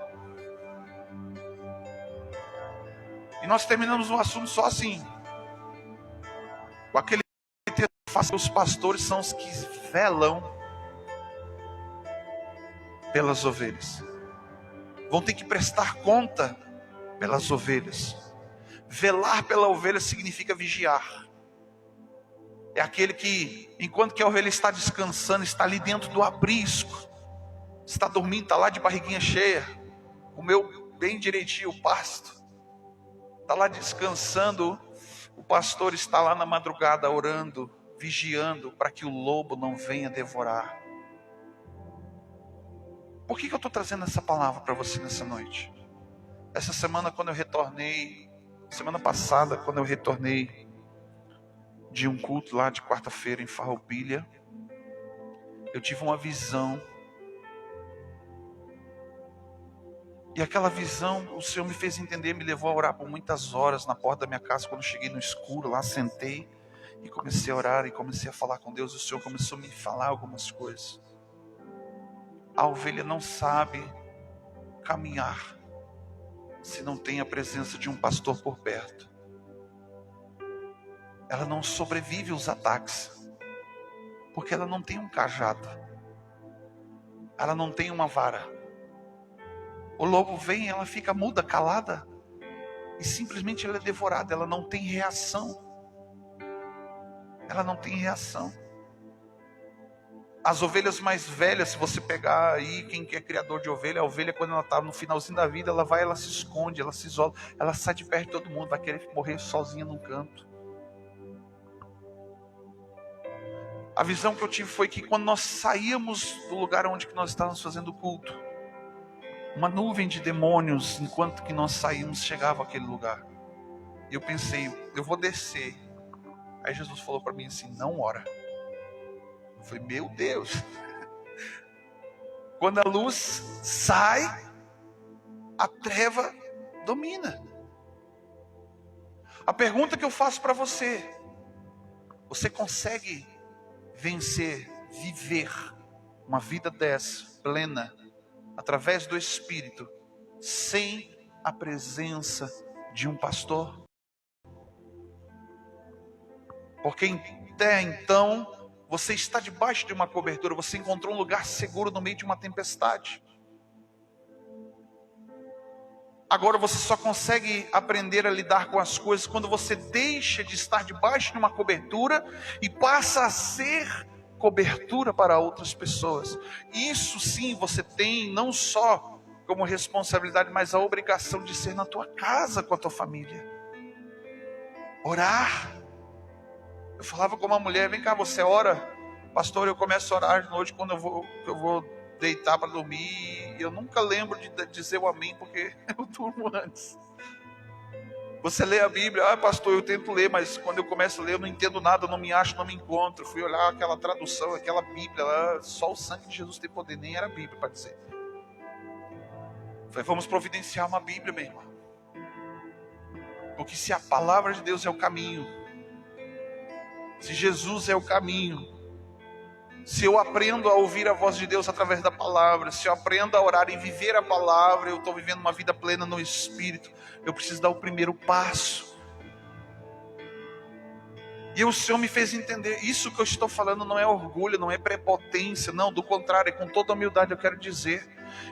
E nós terminamos o assunto só assim, com aquele texto: os pastores são os que velam pelas ovelhas, vão ter que prestar conta pelas ovelhas. Velar pela ovelha significa vigiar. É aquele que, enquanto que a ovelha está descansando, está ali dentro do aprisco, está dormindo, está lá de barriguinha cheia, comeu bem direitinho o pasto, está lá descansando, o pastor está lá na madrugada orando, vigiando para que o lobo não venha devorar. Por que eu estou trazendo essa palavra para você nessa noite? Essa semana, quando eu retornei, semana passada, quando eu retornei de um culto lá de quarta-feira em Farroupilha, eu tive uma visão. E aquela visão, o Senhor me fez entender, me levou a orar por muitas horas na porta da minha casa. Quando eu cheguei no escuro, lá sentei e comecei a orar e comecei a falar com Deus. O Senhor começou a me falar algumas coisas. A ovelha não sabe caminhar se não tem a presença de um pastor por perto. Ela não sobrevive aos ataques, porque ela não tem um cajado, ela não tem uma vara. O lobo vem, ela fica muda, calada, e simplesmente ela é devorada. Ela não tem reação. Ela não tem reação. As ovelhas mais velhas, se você pegar aí, quem que é criador de ovelha, a ovelha, quando ela está no finalzinho da vida, ela vai, ela se esconde, ela se isola, ela sai de perto de todo mundo, vai querer morrer sozinha num canto. A visão que eu tive foi que quando nós saíamos do lugar onde que nós estávamos fazendo o culto, uma nuvem de demônios, enquanto que nós saímos, chegava àquele lugar. E eu pensei, eu vou descer. Aí Jesus falou para mim assim: não ora. Eu falei, meu Deus. Quando a luz sai, a treva domina. A pergunta que eu faço para você: você consegue vencer, viver uma vida dessa, plena, através do Espírito, sem a presença de um pastor? Porque até então, você está debaixo de uma cobertura, você encontrou um lugar seguro no meio de uma tempestade. Agora você só consegue aprender a lidar com as coisas quando você deixa de estar debaixo de uma cobertura e passa a ser cobertura para outras pessoas. Isso sim, você tem não só como responsabilidade, mas a obrigação de ser na tua casa com a tua família. Orar. Eu falava com uma mulher: vem cá, você ora? Pastor, eu começo a orar de noite quando eu vou deitar para dormir. E eu nunca lembro de dizer o amém, porque eu durmo antes. Você lê a Bíblia: ah, pastor, eu tento ler, mas quando eu começo a ler eu não entendo nada, eu não me acho, não me encontro. Fui olhar aquela tradução, aquela Bíblia lá, só o sangue de Jesus tem poder, nem era Bíblia para dizer. Falei: vamos providenciar uma Bíblia, meu irmão. Porque se a palavra de Deus é o caminho, se Jesus é o caminho, se eu aprendo a ouvir a voz de Deus através da palavra, se eu aprendo a orar e viver a palavra, eu estou vivendo uma vida plena no Espírito. Eu preciso dar o primeiro passo. E o Senhor me fez entender, isso que eu estou falando não é orgulho, não é prepotência, não, do contrário, é com toda humildade eu quero dizer.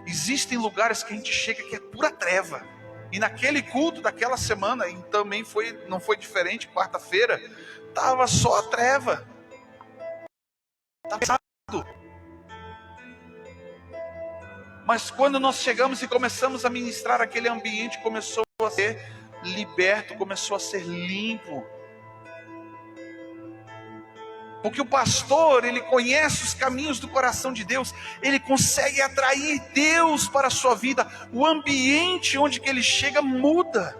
Existem lugares que a gente chega que é pura treva. E naquele culto daquela semana, e também não foi diferente, quarta-feira, estava só a treva. Estava pesado. Mas quando nós chegamos e começamos a ministrar, aquele ambiente começou a ser liberto, começou a ser limpo. Porque o pastor, ele conhece os caminhos do coração de Deus, ele consegue atrair Deus para a sua vida. O ambiente onde que ele chega muda.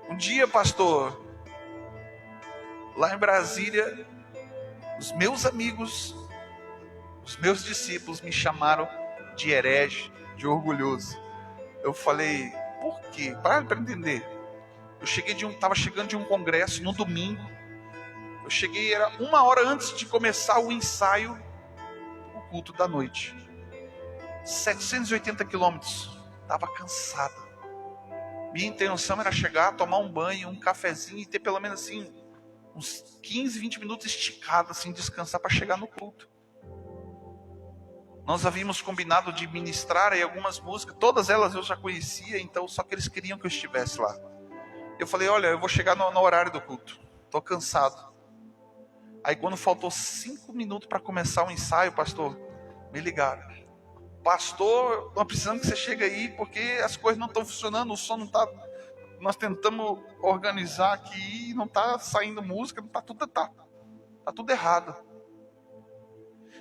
Um dia, pastor, lá em Brasília, os meus amigos, os meus discípulos me chamaram de herege, de orgulhoso. Eu falei: por quê? Para entender. Eu estava chegando de um congresso no domingo. Eu cheguei, era 1 hora antes de começar o ensaio, o culto da noite. 780 quilômetros. Estava cansado. Minha intenção era chegar, tomar um banho, um cafezinho e ter pelo menos assim uns 15, 20 minutos esticado, assim, descansar para chegar no culto. Nós havíamos combinado de ministrar aí algumas músicas, todas elas eu já conhecia, então só que eles queriam que eu estivesse lá. Eu falei: olha, eu vou chegar no horário do culto, estou cansado. Aí quando faltou 5 minutos para começar o ensaio, pastor, me ligaram: pastor, nós precisamos que você chegue aí, porque as coisas não estão funcionando, o som não está... Nós tentamos organizar aqui e não está saindo música, tá tudo errado.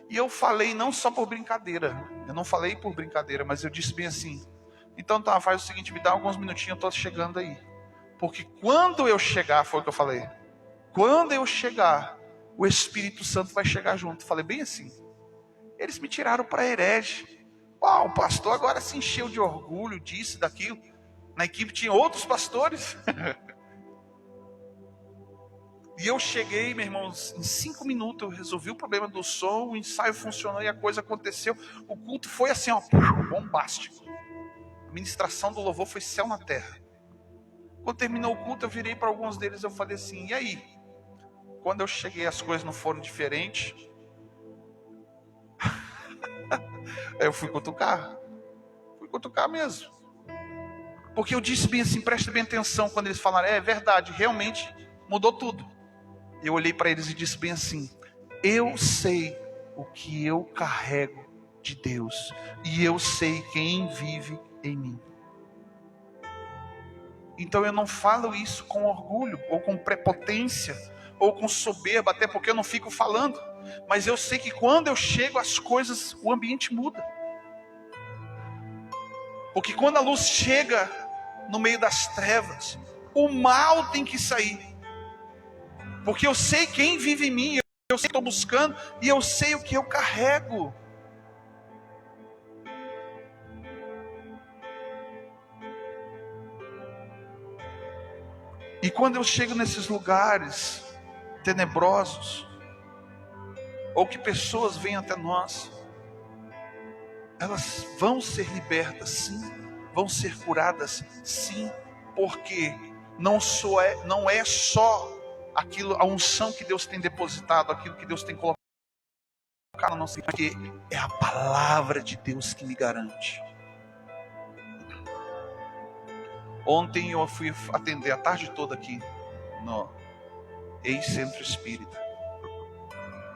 E eu falei não só por brincadeira, eu não falei por brincadeira, mas eu disse bem assim: então tá, faz o seguinte, me dá alguns minutinhos, eu estou chegando aí. Porque quando eu chegar, foi o que eu falei, quando eu chegar, o Espírito Santo vai chegar junto. Falei bem assim. Eles me tiraram para herege. Uau, o pastor agora se encheu de orgulho, disso, daquilo. Na equipe tinha outros pastores. E eu cheguei, meus irmãos, em 5 minutos eu resolvi o problema do som, o ensaio funcionou e a coisa aconteceu. O culto foi assim, ó, bombástico. A ministração do louvor foi céu na terra. Quando terminou o culto, eu virei para alguns deles e eu falei assim: e aí? Quando eu cheguei, as coisas não foram diferentes. Aí eu fui cutucar mesmo. Porque eu disse bem assim, presta bem atenção quando eles falaram: é verdade, realmente mudou tudo. Eu olhei para eles e disse bem assim: eu sei o que eu carrego de Deus, e eu sei quem vive em mim. Então eu não falo isso com orgulho, ou com prepotência, ou com soberba, até porque eu não fico falando. Mas eu sei que quando eu chego, as coisas, o ambiente muda. Porque quando a luz chega no meio das trevas, o mal tem que sair. Porque eu sei quem vive em mim, eu sei o que estou buscando, e eu sei o que eu carrego. E quando eu chego nesses lugares tenebrosos, ou que pessoas vêm até nós, elas vão ser libertas, sim, vão ser curadas, sim, porque não é só aquilo, a unção que Deus tem depositado, aquilo que Deus tem colocado na nossa vida, porque é a palavra de Deus que me garante. Ontem eu fui atender a tarde toda aqui no ex-centro espírita.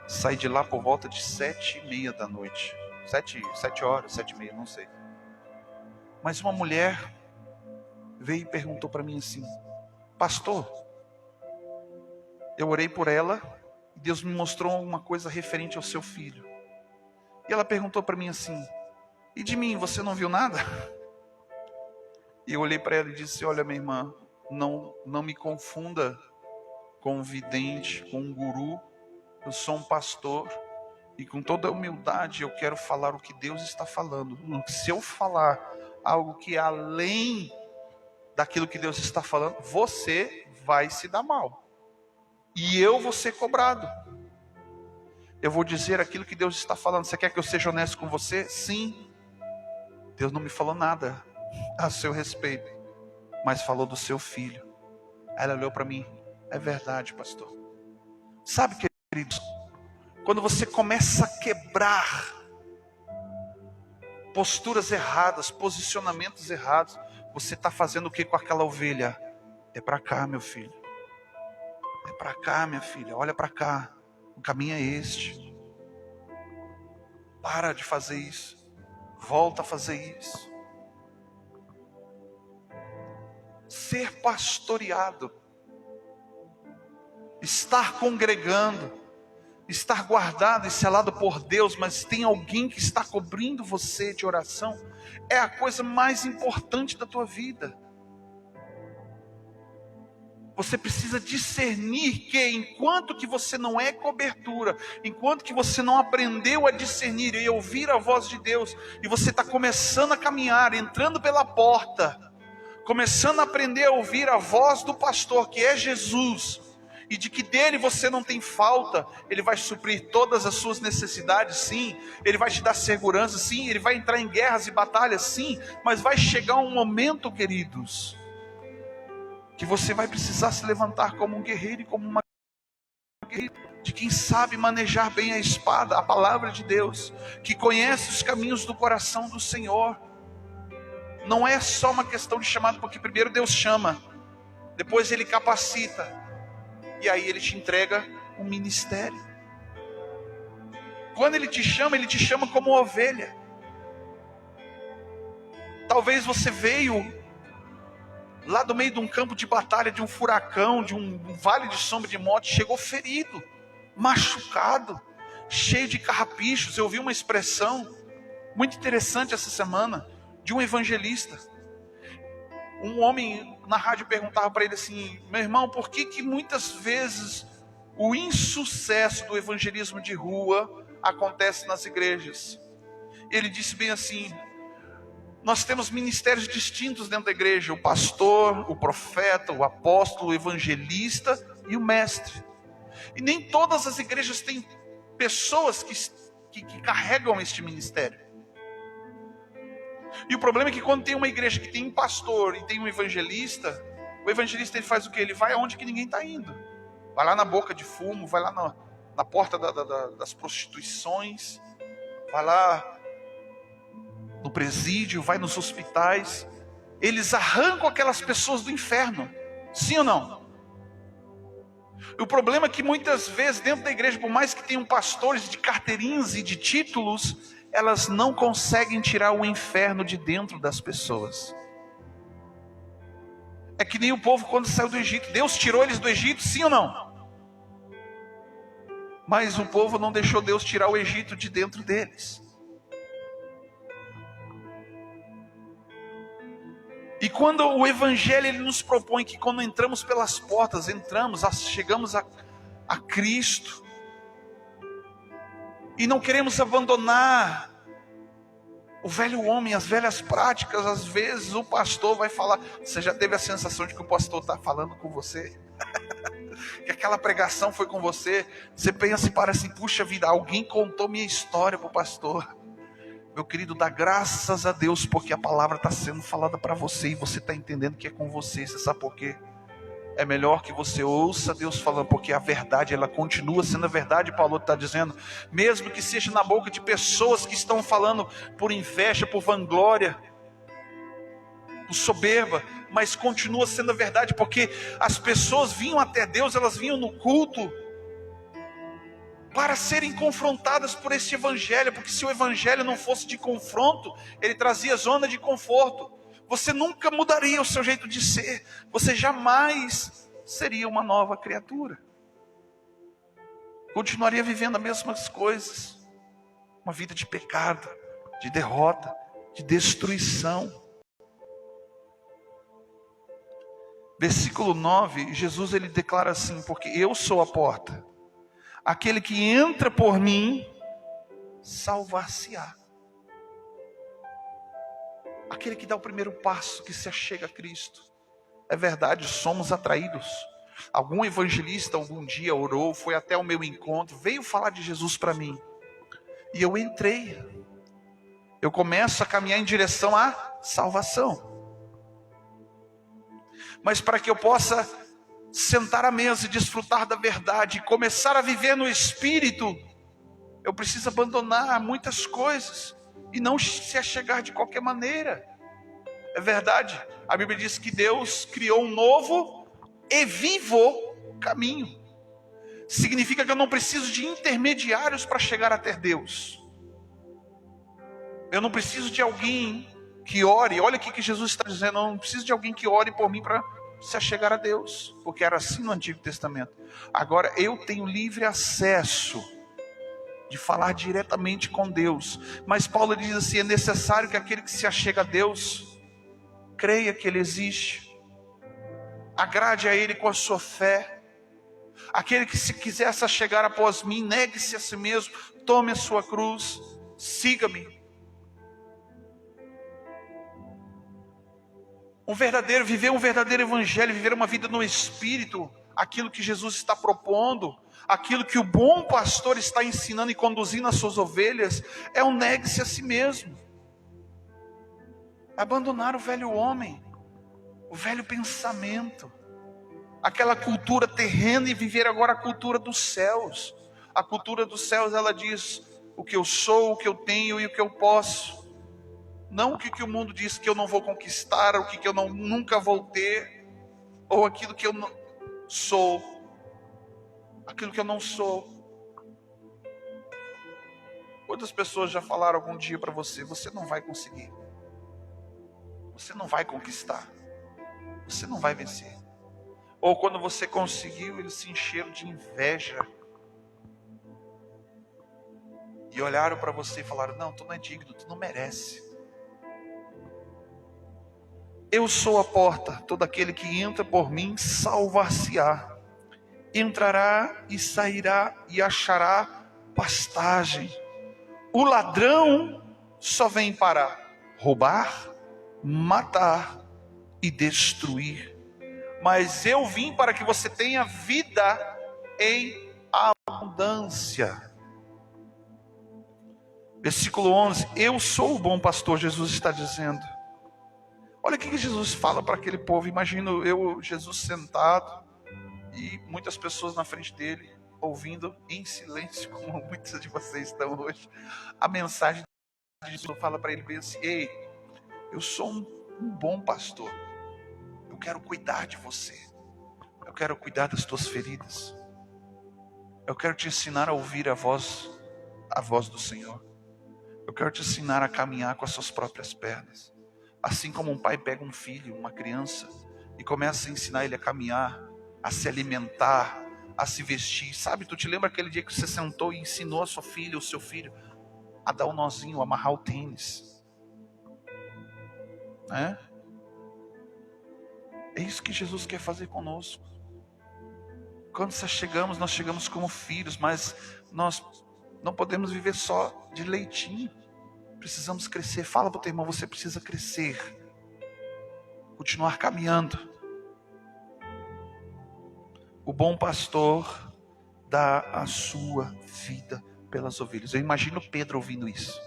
Saí de lá por volta de 7h30 da noite. 7 horas, 7h30, não sei. Mas uma mulher veio e perguntou para mim assim: pastor, Eu orei por ela e Deus me mostrou uma coisa referente ao seu filho. E ela perguntou para mim assim: e de mim, você não viu nada? E eu olhei para ela e disse: olha, minha irmã, não me confunda com um vidente, com um guru. Eu sou um pastor e com toda a humildade eu quero falar o que Deus está falando. Se eu falar algo que é além daquilo que Deus está falando, você vai se dar mal. E eu vou ser cobrado. Eu vou dizer aquilo que Deus está falando. Você quer que eu seja honesto com você? Sim. Deus não me falou nada a seu respeito, mas falou do seu filho. Ela olhou para mim: é verdade, pastor. Sabe, queridos, quando você começa a quebrar posturas erradas, posicionamentos errados, você está fazendo o que com aquela ovelha? É para cá, meu filho. É para cá, minha filha. Olha para cá. O caminho é este. Para de fazer isso. Volta a fazer isso. Ser pastoreado, estar congregando, estar guardado e selado por Deus, mas tem alguém que está cobrindo você de oração, é a coisa mais importante da tua vida. Você precisa discernir que enquanto que você não é cobertura, enquanto que você não aprendeu a discernir e ouvir a voz de Deus, e você está começando a caminhar, entrando pela porta, começando a aprender a ouvir a voz do pastor, que é Jesus, e de que dele você não tem falta, ele vai suprir todas as suas necessidades, sim, ele vai te dar segurança, sim, ele vai entrar em guerras e batalhas, sim, mas vai chegar um momento, queridos, que você vai precisar se levantar como um guerreiro e como uma guerreira, de quem sabe manejar bem a espada, a palavra de Deus, que conhece os caminhos do coração do Senhor. Não é só uma questão de chamado, porque primeiro Deus chama, depois Ele capacita, e aí Ele te entrega um ministério. Quando Ele te chama como ovelha. Talvez você veio lá do meio de um campo de batalha, de um furacão, de um vale de sombra de morte, chegou ferido, machucado, cheio de carrapichos. Eu ouvi uma expressão muito interessante essa semana, de um evangelista. Um homem na rádio perguntava para ele assim: meu irmão, por que muitas vezes o insucesso do evangelismo de rua acontece nas igrejas? Ele disse bem assim: nós temos ministérios distintos dentro da igreja: o pastor, o profeta, o apóstolo, o evangelista e o mestre. E nem todas as igrejas têm pessoas que carregam este ministério. E o problema é que quando tem uma igreja que tem um pastor e tem um evangelista, o evangelista ele faz o quê? Ele vai aonde que ninguém está indo. Vai lá na boca de fumo, vai lá na porta das prostituições, vai lá no presídio, vai nos hospitais. Eles arrancam aquelas pessoas do inferno. Sim ou não? O problema é que muitas vezes dentro da igreja, por mais que tenham pastores de carteirinhas e de títulos, elas não conseguem tirar o inferno de dentro das pessoas. É que nem o povo quando saiu do Egito. Deus tirou eles do Egito, sim ou não? Mas o povo não deixou Deus tirar o Egito de dentro deles. E quando o Evangelho ele nos propõe que quando entramos pelas portas, chegamos a Cristo, e não queremos abandonar o velho homem, as velhas práticas. Às vezes o pastor vai falar. Você já teve a sensação de que o pastor está falando com você? Que aquela pregação foi com você? Você pensa e para assim: puxa vida, alguém contou minha história para o pastor. Meu querido, dá graças a Deus, porque a palavra está sendo falada para você, e você está entendendo que é com você. Você sabe por quê? É melhor que você ouça Deus falando, porque a verdade, ela continua sendo a verdade. Paulo está dizendo, mesmo que seja na boca de pessoas que estão falando por inveja, por vanglória, por soberba, mas continua sendo a verdade, porque as pessoas vinham até Deus, elas vinham no culto para serem confrontadas por esse evangelho, porque se o evangelho não fosse de confronto, ele trazia zona de conforto. Você nunca mudaria o seu jeito de ser, você jamais seria uma nova criatura. continuaria vivendo as mesmas coisas. Uma vida de pecado, de derrota, de destruição. Versículo 9, Jesus ele declara assim: porque eu sou a porta. Aquele que entra por mim, salvar-se-á. Aquele que dá o primeiro passo, que se achega a Cristo. É verdade, somos atraídos. Algum evangelista algum dia orou, foi até o meu encontro, veio falar de Jesus para mim. E eu entrei. Eu começo a caminhar em direção à salvação. Mas para que eu possa sentar à mesa e desfrutar da verdade, e começar a viver no Espírito, eu preciso abandonar muitas coisas, e não se achegar de qualquer maneira. É verdade, a Bíblia diz que Deus criou um novo e vivo caminho. Significa que eu não preciso de intermediários para chegar até Deus. Eu não preciso de alguém que ore. Olha o que Jesus está dizendo: eu não preciso de alguém que ore por mim para se achegar a Deus, porque era assim no Antigo Testamento. Agora eu tenho livre acesso de falar diretamente com Deus. Mas Paulo diz assim: é necessário que aquele que se achega a Deus creia que Ele existe, agrade a Ele com a sua fé. Aquele que se quiser se achegar após mim, negue-se a si mesmo, tome a sua cruz, siga-me. Viver um verdadeiro evangelho, viver uma vida no Espírito, aquilo que Jesus está propondo, aquilo que o bom pastor está ensinando e conduzindo as suas ovelhas, é um negue-se a si mesmo. Abandonar o velho homem, o velho pensamento, aquela cultura terrena, e viver agora a cultura dos céus. A cultura dos céus, ela diz o que eu sou, o que eu tenho e o que eu posso. Não o que o mundo diz que eu não vou conquistar, o que eu nunca vou ter, ou aquilo que eu não sou, aquilo que eu não sou. Quantas pessoas já falaram algum dia para você: você não vai conseguir, você não vai conquistar, você não vai vencer. Ou quando você conseguiu, eles se encheram de inveja e olharam para você e falaram: não, tu não é digno, tu não merece. Eu sou a porta, todo aquele que entra por mim salvar-se-á. Entrará e sairá e achará pastagem. O ladrão só vem para roubar, matar e destruir. Mas eu vim para que você tenha vida em abundância. Versículo 11, eu sou o bom pastor, Jesus está dizendo. Olha o que Jesus fala para aquele povo. Imagino Jesus sentado e muitas pessoas na frente dele, ouvindo em silêncio, como muitos de vocês estão hoje. A mensagem de Jesus fala para ele bem assim: ei, eu sou um bom pastor. Eu quero cuidar de você. Eu quero cuidar das tuas feridas. Eu quero te ensinar a ouvir a voz do Senhor. Eu quero te ensinar a caminhar com as suas próprias pernas. Assim como um pai pega um filho, uma criança, e começa a ensinar ele a caminhar, a se alimentar, a se vestir. Sabe, tu te lembra aquele dia que você sentou e ensinou a sua filha, o seu filho, a dar um nozinho, a amarrar o tênis? É isso que Jesus quer fazer conosco. Quando nós chegamos como filhos, mas nós não podemos viver só de leitinho. Precisamos crescer. Fala para o teu irmão: você precisa crescer, continuar caminhando. O bom pastor dá a sua vida pelas ovelhas. Eu imagino Pedro ouvindo isso.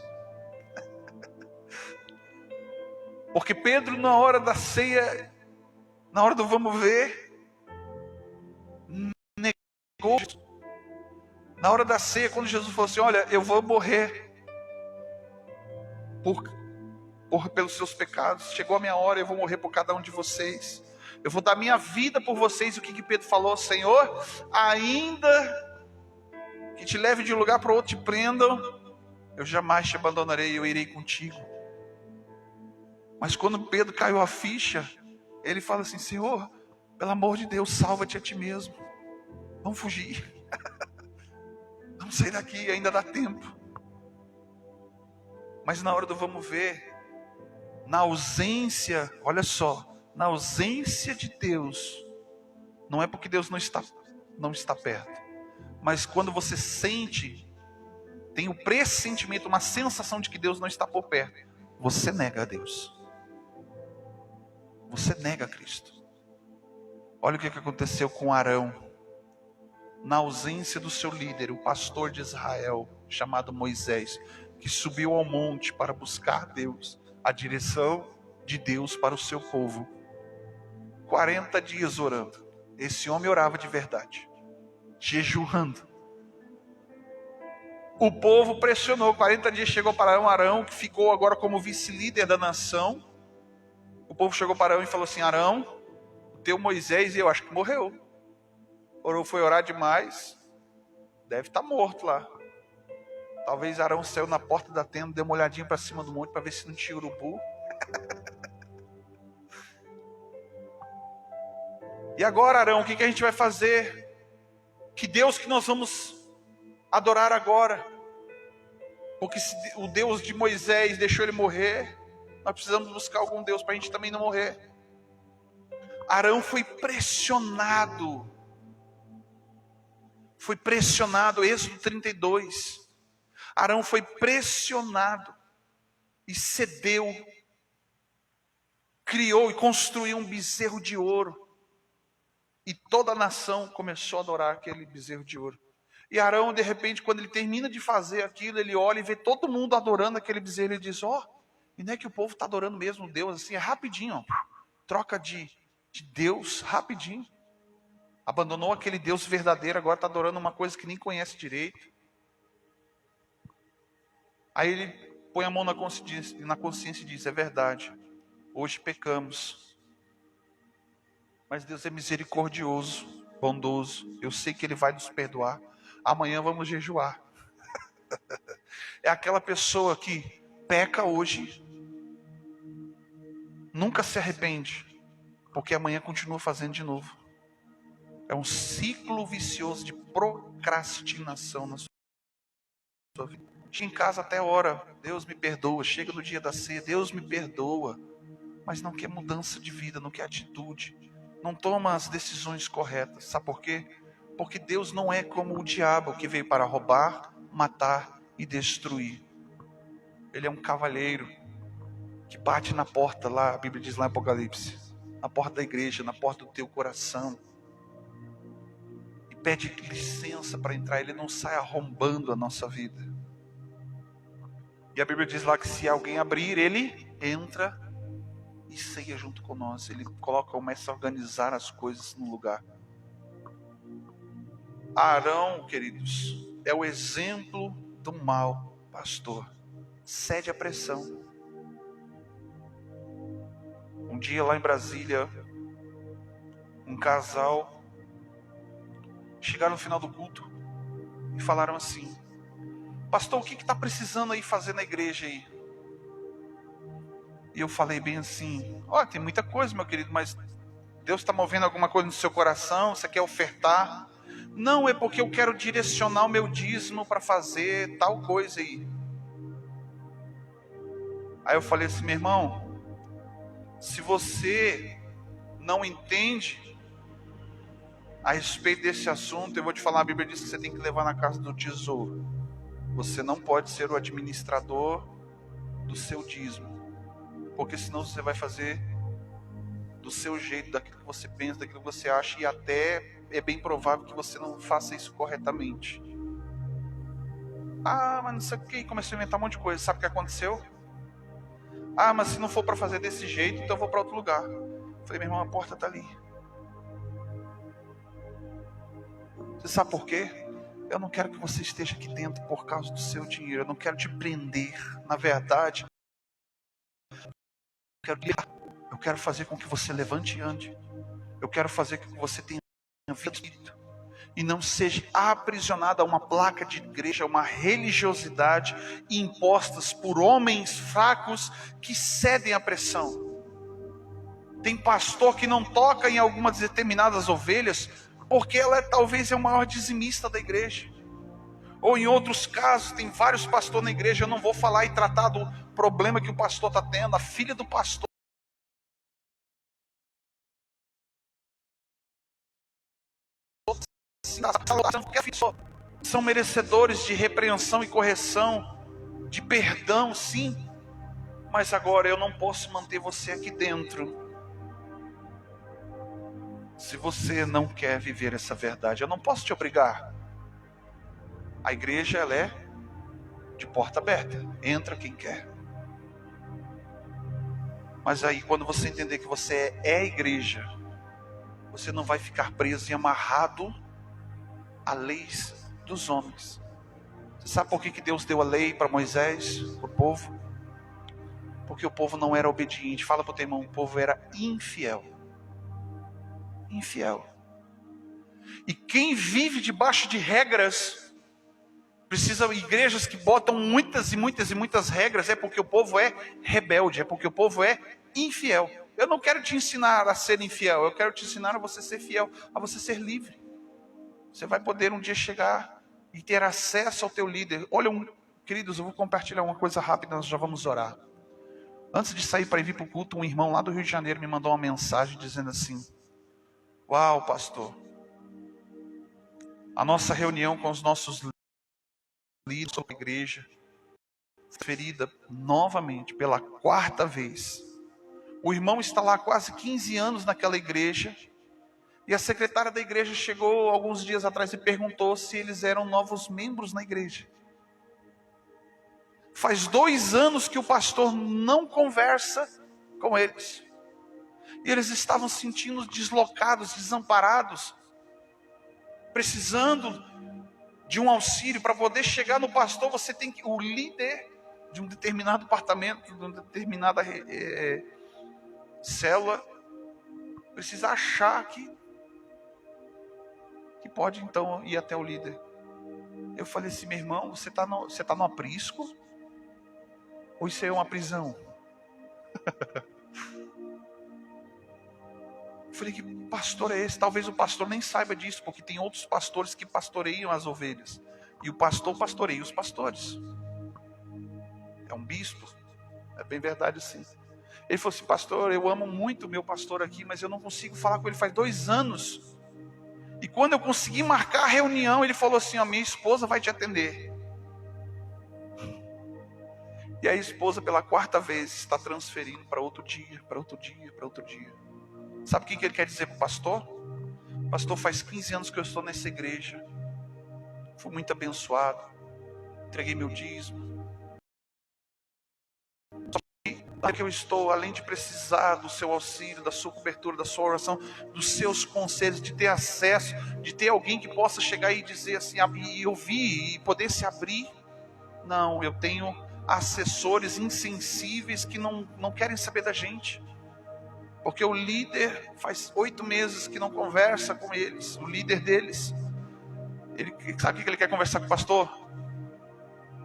Porque Pedro, na hora da ceia, na hora do vamos ver, negou. Na hora da ceia, quando Jesus falou assim: olha, eu vou morrer pelos seus pecados, chegou a minha hora, eu vou morrer por cada um de vocês, eu vou dar minha vida por vocês. O que Pedro falou? Senhor, ainda que te leve de um lugar para outro, te prendam, eu jamais te abandonarei, eu irei contigo. Mas quando Pedro caiu a ficha, ele fala assim: Senhor, pelo amor de Deus, salva-te a ti mesmo, vamos fugir. vamos sair daqui, ainda dá tempo. Mas na hora do vamos ver, na ausência, olha só, na ausência de Deus, não é porque Deus não está perto, mas quando você sente, tem o pressentimento, uma sensação de que Deus não está por perto, você nega a Deus. Você nega a Cristo. Olha o que aconteceu com Arão. Na ausência do seu líder, o pastor de Israel, chamado Moisés, que subiu ao monte para buscar Deus, a direção de Deus para o seu povo. 40 dias orando. Esse homem orava de verdade, jejuando. O povo pressionou, 40 dias chegou para Arão, que ficou agora como vice-líder da nação. O povo chegou para Arão e falou assim: Arão, o teu Moisés, eu acho que morreu. Foi orar demais, deve estar morto lá. Talvez Arão saiu na porta da tenda, deu uma olhadinha para cima do monte para ver se não tinha urubu. E agora, Arão, o que a gente vai fazer? Que Deus que nós vamos adorar agora? Porque se o Deus de Moisés deixou ele morrer, nós precisamos buscar algum Deus para a gente também não morrer. Arão foi pressionado. Êxodo 32. Arão foi pressionado e cedeu. Criou e construiu um bezerro de ouro. E toda a nação começou a adorar aquele bezerro de ouro. E Arão, de repente, quando ele termina de fazer aquilo, ele olha e vê todo mundo adorando aquele bezerro. Ele diz: e não é que o povo está adorando mesmo Deus, assim, é rapidinho, troca de Deus, rapidinho. Abandonou aquele Deus verdadeiro, agora está adorando uma coisa que nem conhece direito. Aí ele põe a mão na consciência e diz: é verdade, hoje pecamos. Mas Deus é misericordioso, bondoso. Eu sei que Ele vai nos perdoar. Amanhã vamos jejuar. É aquela pessoa que peca hoje, nunca se arrepende, porque amanhã continua fazendo de novo. É um ciclo vicioso de procrastinação na sua vida. Em casa até ora: Deus me perdoa. Chega no dia da ceia: Deus me perdoa. Mas não quer mudança de vida, não quer atitude. Não toma as decisões corretas. Sabe por quê? Porque Deus não é como o diabo, que veio para roubar, matar e destruir. Ele é um cavalheiro que bate na porta lá, a Bíblia diz lá em Apocalipse, na porta da igreja, na porta do teu coração, e pede licença para entrar. Ele não sai arrombando a nossa vida. E a Bíblia diz lá que se alguém abrir, ele entra e ceia junto com nós. Ele começa a organizar as coisas no lugar. Arão, queridos, é o exemplo do mau pastor. Cede à pressão. Um dia lá em Brasília, um casal chegaram no final do culto e falaram assim: pastor, o que está precisando aí fazer na igreja aí? E eu falei bem assim: tem muita coisa, meu querido, mas Deus está movendo alguma coisa no seu coração? Você quer ofertar? Não, é porque eu quero direcionar o meu dízimo para fazer tal coisa aí. Aí eu falei assim: meu irmão, se você não entende a respeito desse assunto, eu vou te falar, a Bíblia diz que você tem que levar na casa do tesouro. Você não pode ser o administrador do seu dízimo, porque senão você vai fazer do seu jeito, daquilo que você pensa, daquilo que você acha, e até é bem provável que você não faça isso corretamente. Mas não sei o que, comecei a inventar um monte de coisa. Sabe o que aconteceu? Mas se não for para fazer desse jeito, então eu vou para outro lugar. Falei: meu irmão, a porta está ali. Você sabe por quê? Eu não quero que você esteja aqui dentro por causa do seu dinheiro. Eu não quero te prender. Na verdade, eu quero fazer com que você levante e ande. Eu quero fazer com que você tenha vida e não seja aprisionado a uma placa de igreja, a uma religiosidade impostas por homens fracos que cedem à pressão. Tem pastor que não toca em algumas determinadas ovelhas porque ela talvez é o maior dizimista da igreja. Ou em outros casos, tem vários pastores na igreja, eu não vou falar e tratar do problema que o pastor está tendo, a filha do pastor. São merecedores de repreensão e correção, de perdão, sim. Mas agora eu não posso manter você aqui dentro se você não quer viver essa verdade. Eu não posso te obrigar. A igreja, ela é de porta aberta. Entra quem quer. Mas aí quando você entender que você é a igreja, você não vai ficar preso e amarrado a leis dos homens. Você sabe por que Deus deu a lei para Moisés, para o povo? Porque o povo não era obediente. Fala para o teu irmão, o povo era infiel. Infiel. E quem vive debaixo de regras, precisa igrejas que botam muitas regras, é porque o povo é rebelde, é porque o povo é infiel. Eu não quero te ensinar a ser infiel, eu quero te ensinar a você ser fiel, a você ser livre. Você vai poder um dia chegar e ter acesso ao teu líder. Olha, queridos, eu vou compartilhar uma coisa rápida, nós já vamos orar. Antes de sair para ir para o culto, um irmão lá do Rio de Janeiro me mandou uma mensagem dizendo assim: uau, pastor, a nossa reunião com os nossos líderes sobre a igreja foi ferida novamente pela 4ª vez. O irmão está lá há quase 15 anos naquela igreja, e a secretária da igreja chegou alguns dias atrás e perguntou se eles eram novos membros na igreja. Faz 2 anos que o pastor não conversa com eles. E eles estavam se sentindo deslocados, desamparados, precisando de um auxílio. Para poder chegar no pastor, você tem que, o líder de um determinado departamento, de uma determinada célula, precisa achar que pode então ir até o líder. Eu falei assim: meu irmão, você está no aprisco? Ou isso é uma prisão? Eu falei: que pastor é esse? Talvez o pastor nem saiba disso, porque tem outros pastores que pastoreiam as ovelhas. E o pastor pastoreia os pastores. É um bispo. É bem verdade, sim. Ele falou assim: pastor, eu amo muito o meu pastor aqui, mas eu não consigo falar com ele faz 2 anos. E quando eu consegui marcar a reunião, ele falou assim: a minha esposa vai te atender. E a esposa, pela 4ª vez, está transferindo para outro dia, para outro dia, para outro dia. Sabe o que ele quer dizer para o pastor? Pastor, faz 15 anos que eu estou nessa igreja. Fui muito abençoado. Entreguei meu dízimo. Só que eu estou, além de precisar do seu auxílio, da sua cobertura, da sua oração, dos seus conselhos, de ter acesso, de ter alguém que possa chegar e dizer assim, e ouvir e poder se abrir. Não, eu tenho assessores insensíveis que não querem saber da gente. Porque o líder faz 8 meses que não conversa com eles. O líder deles, ele sabe o que ele quer conversar com o pastor?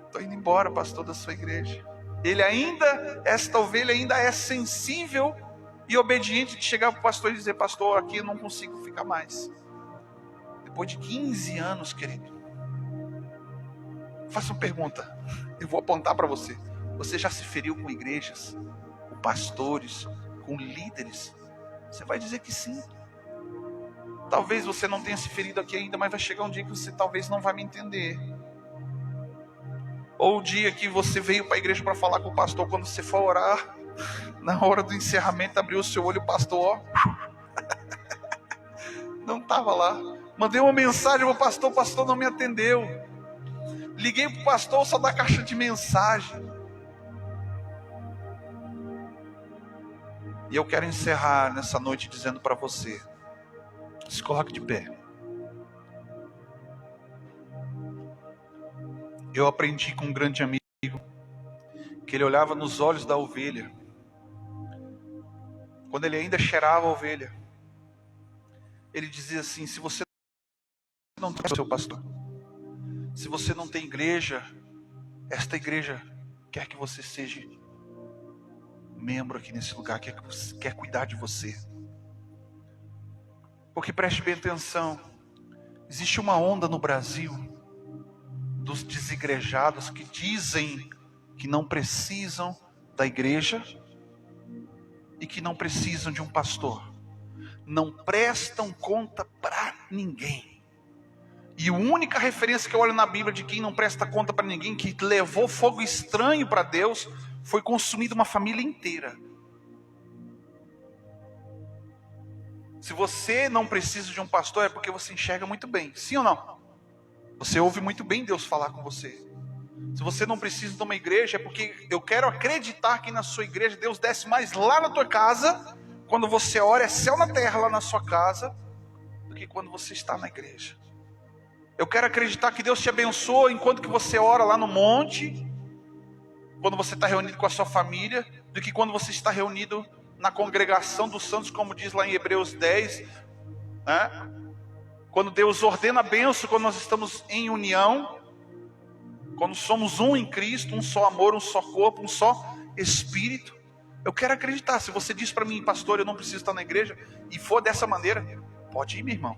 Estou indo embora, pastor da sua igreja. Esta ovelha ainda é sensível e obediente de chegar para o pastor e dizer: pastor, aqui eu não consigo ficar mais. Depois de 15 anos, querido. Faça uma pergunta, eu vou apontar para você. Você já se feriu com igrejas, com pastores, com líderes? Você vai dizer que sim. Talvez você não tenha se ferido aqui ainda, mas vai chegar um dia que você talvez não vai me entender. Ou o dia que você veio para a igreja para falar com o pastor, quando você for orar, na hora do encerramento, abriu o seu olho, o pastor, não estava lá. Mandei uma mensagem para o pastor não me atendeu. Liguei para o pastor, só da caixa de mensagem. E eu quero encerrar nessa noite dizendo para você: se coloque de pé. Eu aprendi com um grande amigo que ele olhava nos olhos da ovelha, quando ele ainda cheirava a ovelha. Ele dizia assim: se você não tem seu pastor, se você não tem igreja, esta igreja quer que você seja membro aqui nesse lugar, quer cuidar de você. Porque preste bem atenção, existe uma onda no Brasil dos desigrejados que dizem que não precisam da igreja e que não precisam de um pastor. Não prestam conta para ninguém. E a única referência que eu olho na Bíblia de quem não presta conta para ninguém, que levou fogo estranho para Deus, foi consumido uma família inteira. Se você não precisa de um pastor, é porque você enxerga muito bem. Sim ou não? Você ouve muito bem Deus falar com você. Se você não precisa de uma igreja, é porque eu quero acreditar que na sua igreja Deus desce mais lá na tua casa. Quando você ora, é céu na terra lá na sua casa, do que quando você está na igreja. Eu quero acreditar que Deus te abençoa enquanto que você ora lá no monte, quando você está reunido com a sua família, do que quando você está reunido na congregação dos santos, como diz lá em Hebreus 10, né? Quando Deus ordena a bênção, quando nós estamos em união, quando somos um em Cristo, um só amor, um só corpo, um só Espírito. Eu quero acreditar. Se você diz para mim, pastor, eu não preciso estar na igreja, e for dessa maneira, pode ir, meu irmão.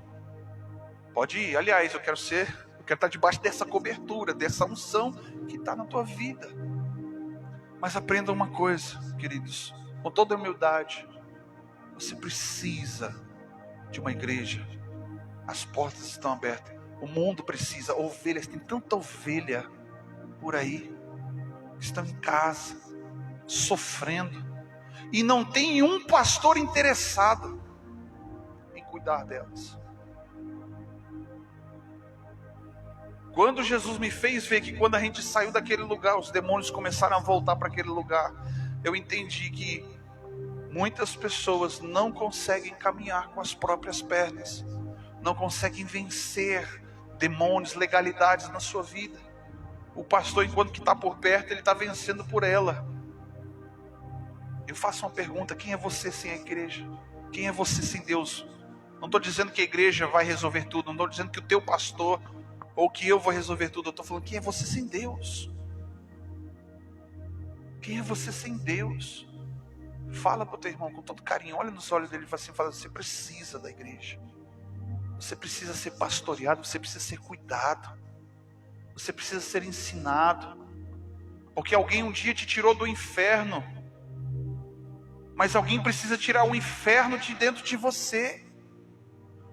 Pode ir. Aliás, eu quero estar debaixo dessa cobertura, dessa unção que está na tua vida. Mas aprenda uma coisa, queridos, com toda a humildade, você precisa de uma igreja. As portas estão abertas. O mundo precisa. Ovelhas, tem tanta ovelha por aí, que estão em casa, sofrendo, e não tem um pastor interessado em cuidar delas. Quando Jesus me fez ver que quando a gente saiu daquele lugar, os demônios começaram a voltar para aquele lugar, eu entendi que muitas pessoas não conseguem caminhar com as próprias pernas, não conseguem vencer demônios, legalidades na sua vida. O pastor, enquanto que está por perto, ele está vencendo por ela. Eu faço uma pergunta: quem é você sem a igreja? Quem é você sem Deus? Não estou dizendo que a igreja vai resolver tudo, não estou dizendo que o teu pastor ou que eu vou resolver tudo. Eu estou falando, quem é você sem Deus? Quem é você sem Deus? Fala para o teu irmão com todo carinho, olha nos olhos dele e fala assim, você precisa da igreja. Você precisa ser pastoreado, você precisa ser cuidado. Você precisa ser ensinado. Porque alguém um dia te tirou do inferno. Mas alguém precisa tirar o inferno de dentro de você.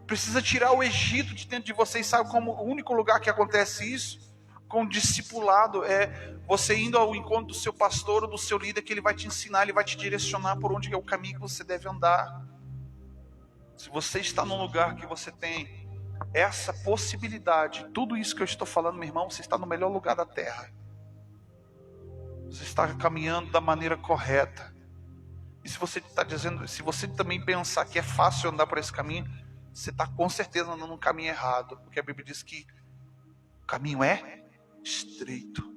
Precisa tirar o Egito de dentro de você. E sabe como o único lugar que acontece isso? Com o discipulado. É você indo ao encontro do seu pastor ou do seu líder, que ele vai te ensinar, ele vai te direcionar por onde é o caminho que você deve andar. Se você está num lugar que você tem essa possibilidade, tudo isso que eu estou falando, meu irmão, você está no melhor lugar da terra. Você está caminhando da maneira correta. E se você está dizendo, se você também pensar que é fácil andar por esse caminho, você está com certeza andando no caminho errado. Porque a Bíblia diz que o caminho é estreito.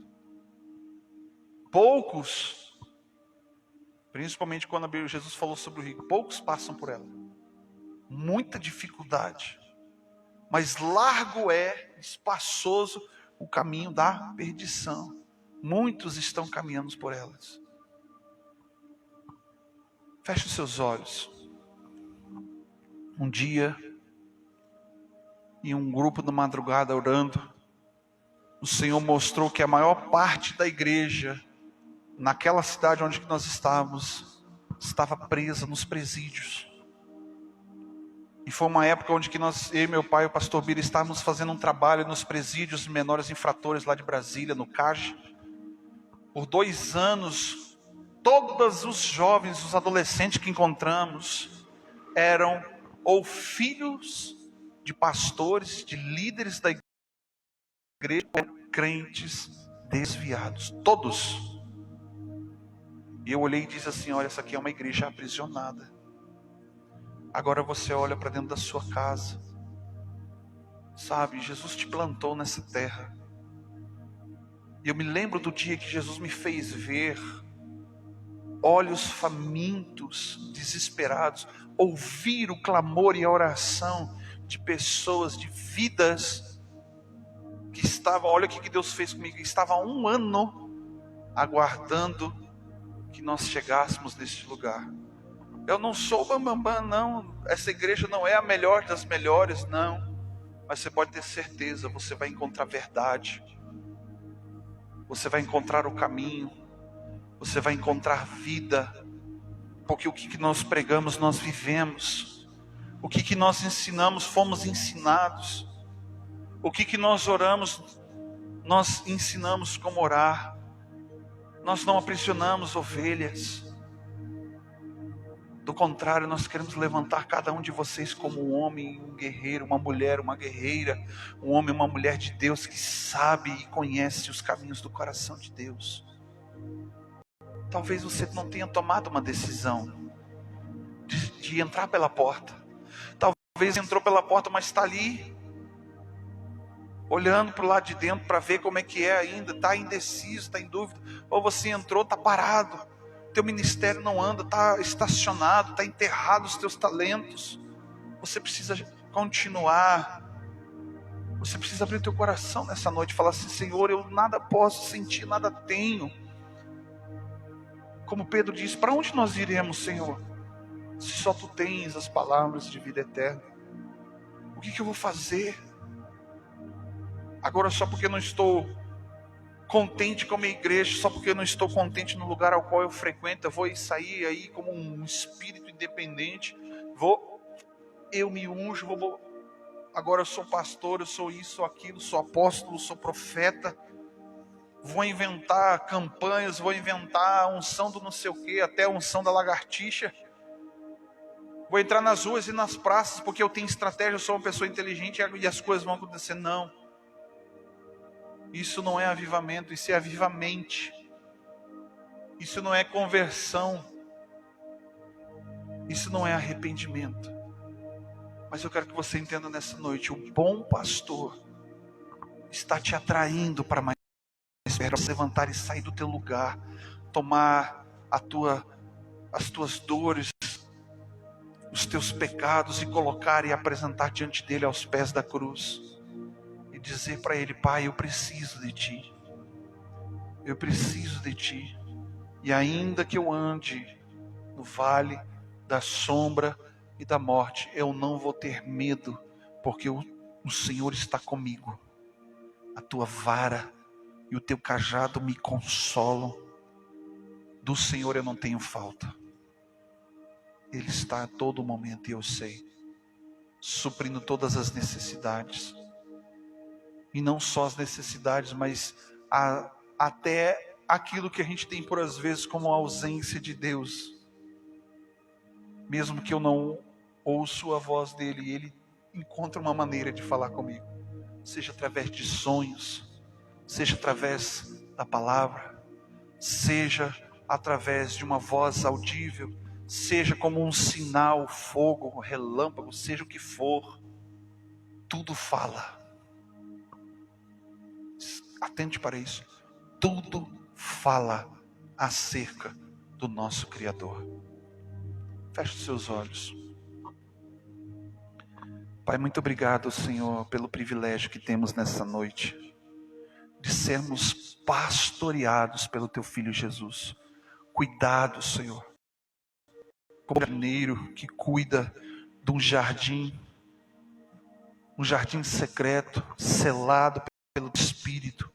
Poucos, principalmente quando Jesus falou sobre o rico, poucos passam por ela. Muita dificuldade. Mas largo é, espaçoso o caminho da perdição. Muitos estão caminhando por elas. Feche os seus olhos. Um dia, em um grupo de madrugada orando, o Senhor mostrou que a maior parte da igreja, naquela cidade onde nós estávamos, estava presa nos presídios. E foi uma época onde que nós, eu e meu pai, o pastor Bira, estávamos fazendo um trabalho nos presídios de menores infratores lá de Brasília, no CAG. Por 2 anos, todos os jovens, os adolescentes que encontramos, eram ou filhos de pastores, de líderes da igreja, ou crentes desviados. Todos. E eu olhei e disse assim, olha, essa aqui é uma igreja aprisionada. Agora você olha para dentro da sua casa. Sabe, Jesus te plantou nessa terra. E eu me lembro do dia que Jesus me fez ver olhos famintos, desesperados, ouvir o clamor e a oração de pessoas, de vidas que estavam, olha o que Deus fez comigo, estava há 1 ano aguardando que nós chegássemos neste lugar. Eu não sou bambambam, não. Essa igreja não é a melhor das melhores, não. Mas você pode ter certeza, você vai encontrar verdade. você vai encontrar o caminho, você vai encontrar vida, porque o que nós pregamos, nós vivemos, o que nós ensinamos, fomos ensinados, o que nós oramos, nós ensinamos como orar. Nós não aprisionamos ovelhas. Do contrário, nós queremos levantar cada um de vocês como um homem, um guerreiro, uma mulher, uma guerreira, um homem, uma mulher de Deus que sabe e conhece os caminhos do coração de Deus. Talvez você não tenha tomado uma decisão de entrar pela porta. Talvez entrou pela porta, mas está ali, olhando para o lado de dentro para ver como é que é ainda, está indeciso, está em dúvida. Ou você entrou, está parado, teu ministério não anda, está estacionado, está enterrado os teus talentos. Você precisa continuar. Você precisa abrir teu coração nessa noite e falar assim: Senhor, eu nada posso sentir, nada tenho. Como Pedro disse: para onde nós iremos, Senhor, se só Tu tens as palavras de vida eterna? O que eu vou fazer? Agora, só porque eu não estou contente com a minha igreja, só porque eu não estou contente no lugar ao qual eu frequento, eu vou sair aí como um espírito independente, eu me unjo, agora eu sou pastor, eu sou isso, sou aquilo, sou apóstolo, sou profeta, vou inventar campanhas, vou inventar a unção do não sei o que, até a unção da lagartixa, vou entrar nas ruas e nas praças, porque eu tenho estratégia, eu sou uma pessoa inteligente e as coisas vão acontecer. Não. Isso não é avivamento, isso é avivamente. Isso não é conversão. Isso não é arrependimento. Mas eu quero que você entenda nessa noite: o bom pastor está te atraindo para mais perto, se levantar e sair do teu lugar, tomar as tuas dores, os teus pecados e colocar e apresentar diante dele aos pés da cruz. E dizer para ele: Pai, eu preciso de Ti. Eu preciso de Ti. E ainda que eu ande no vale da sombra e da morte, eu não vou ter medo, porque o Senhor está comigo. A Tua vara e o Teu cajado me consolam. Do Senhor eu não tenho falta. Ele está a todo momento, e eu sei, suprindo todas as necessidades. E não só as necessidades, mas até aquilo que a gente tem por às vezes como a ausência de Deus. Mesmo que eu não ouço a voz dele, ele encontra uma maneira de falar comigo. Seja através de sonhos, seja através da palavra, seja através de uma voz audível, seja como um sinal, fogo, relâmpago, seja o que for, tudo fala. Atente para isso. Tudo fala acerca do nosso Criador. Feche os seus olhos. Pai, muito obrigado, Senhor, pelo privilégio que temos nessa noite de sermos pastoreados pelo Teu Filho Jesus. Cuidado, Senhor, como jardineiro que cuida de um jardim secreto, selado pelo Espírito,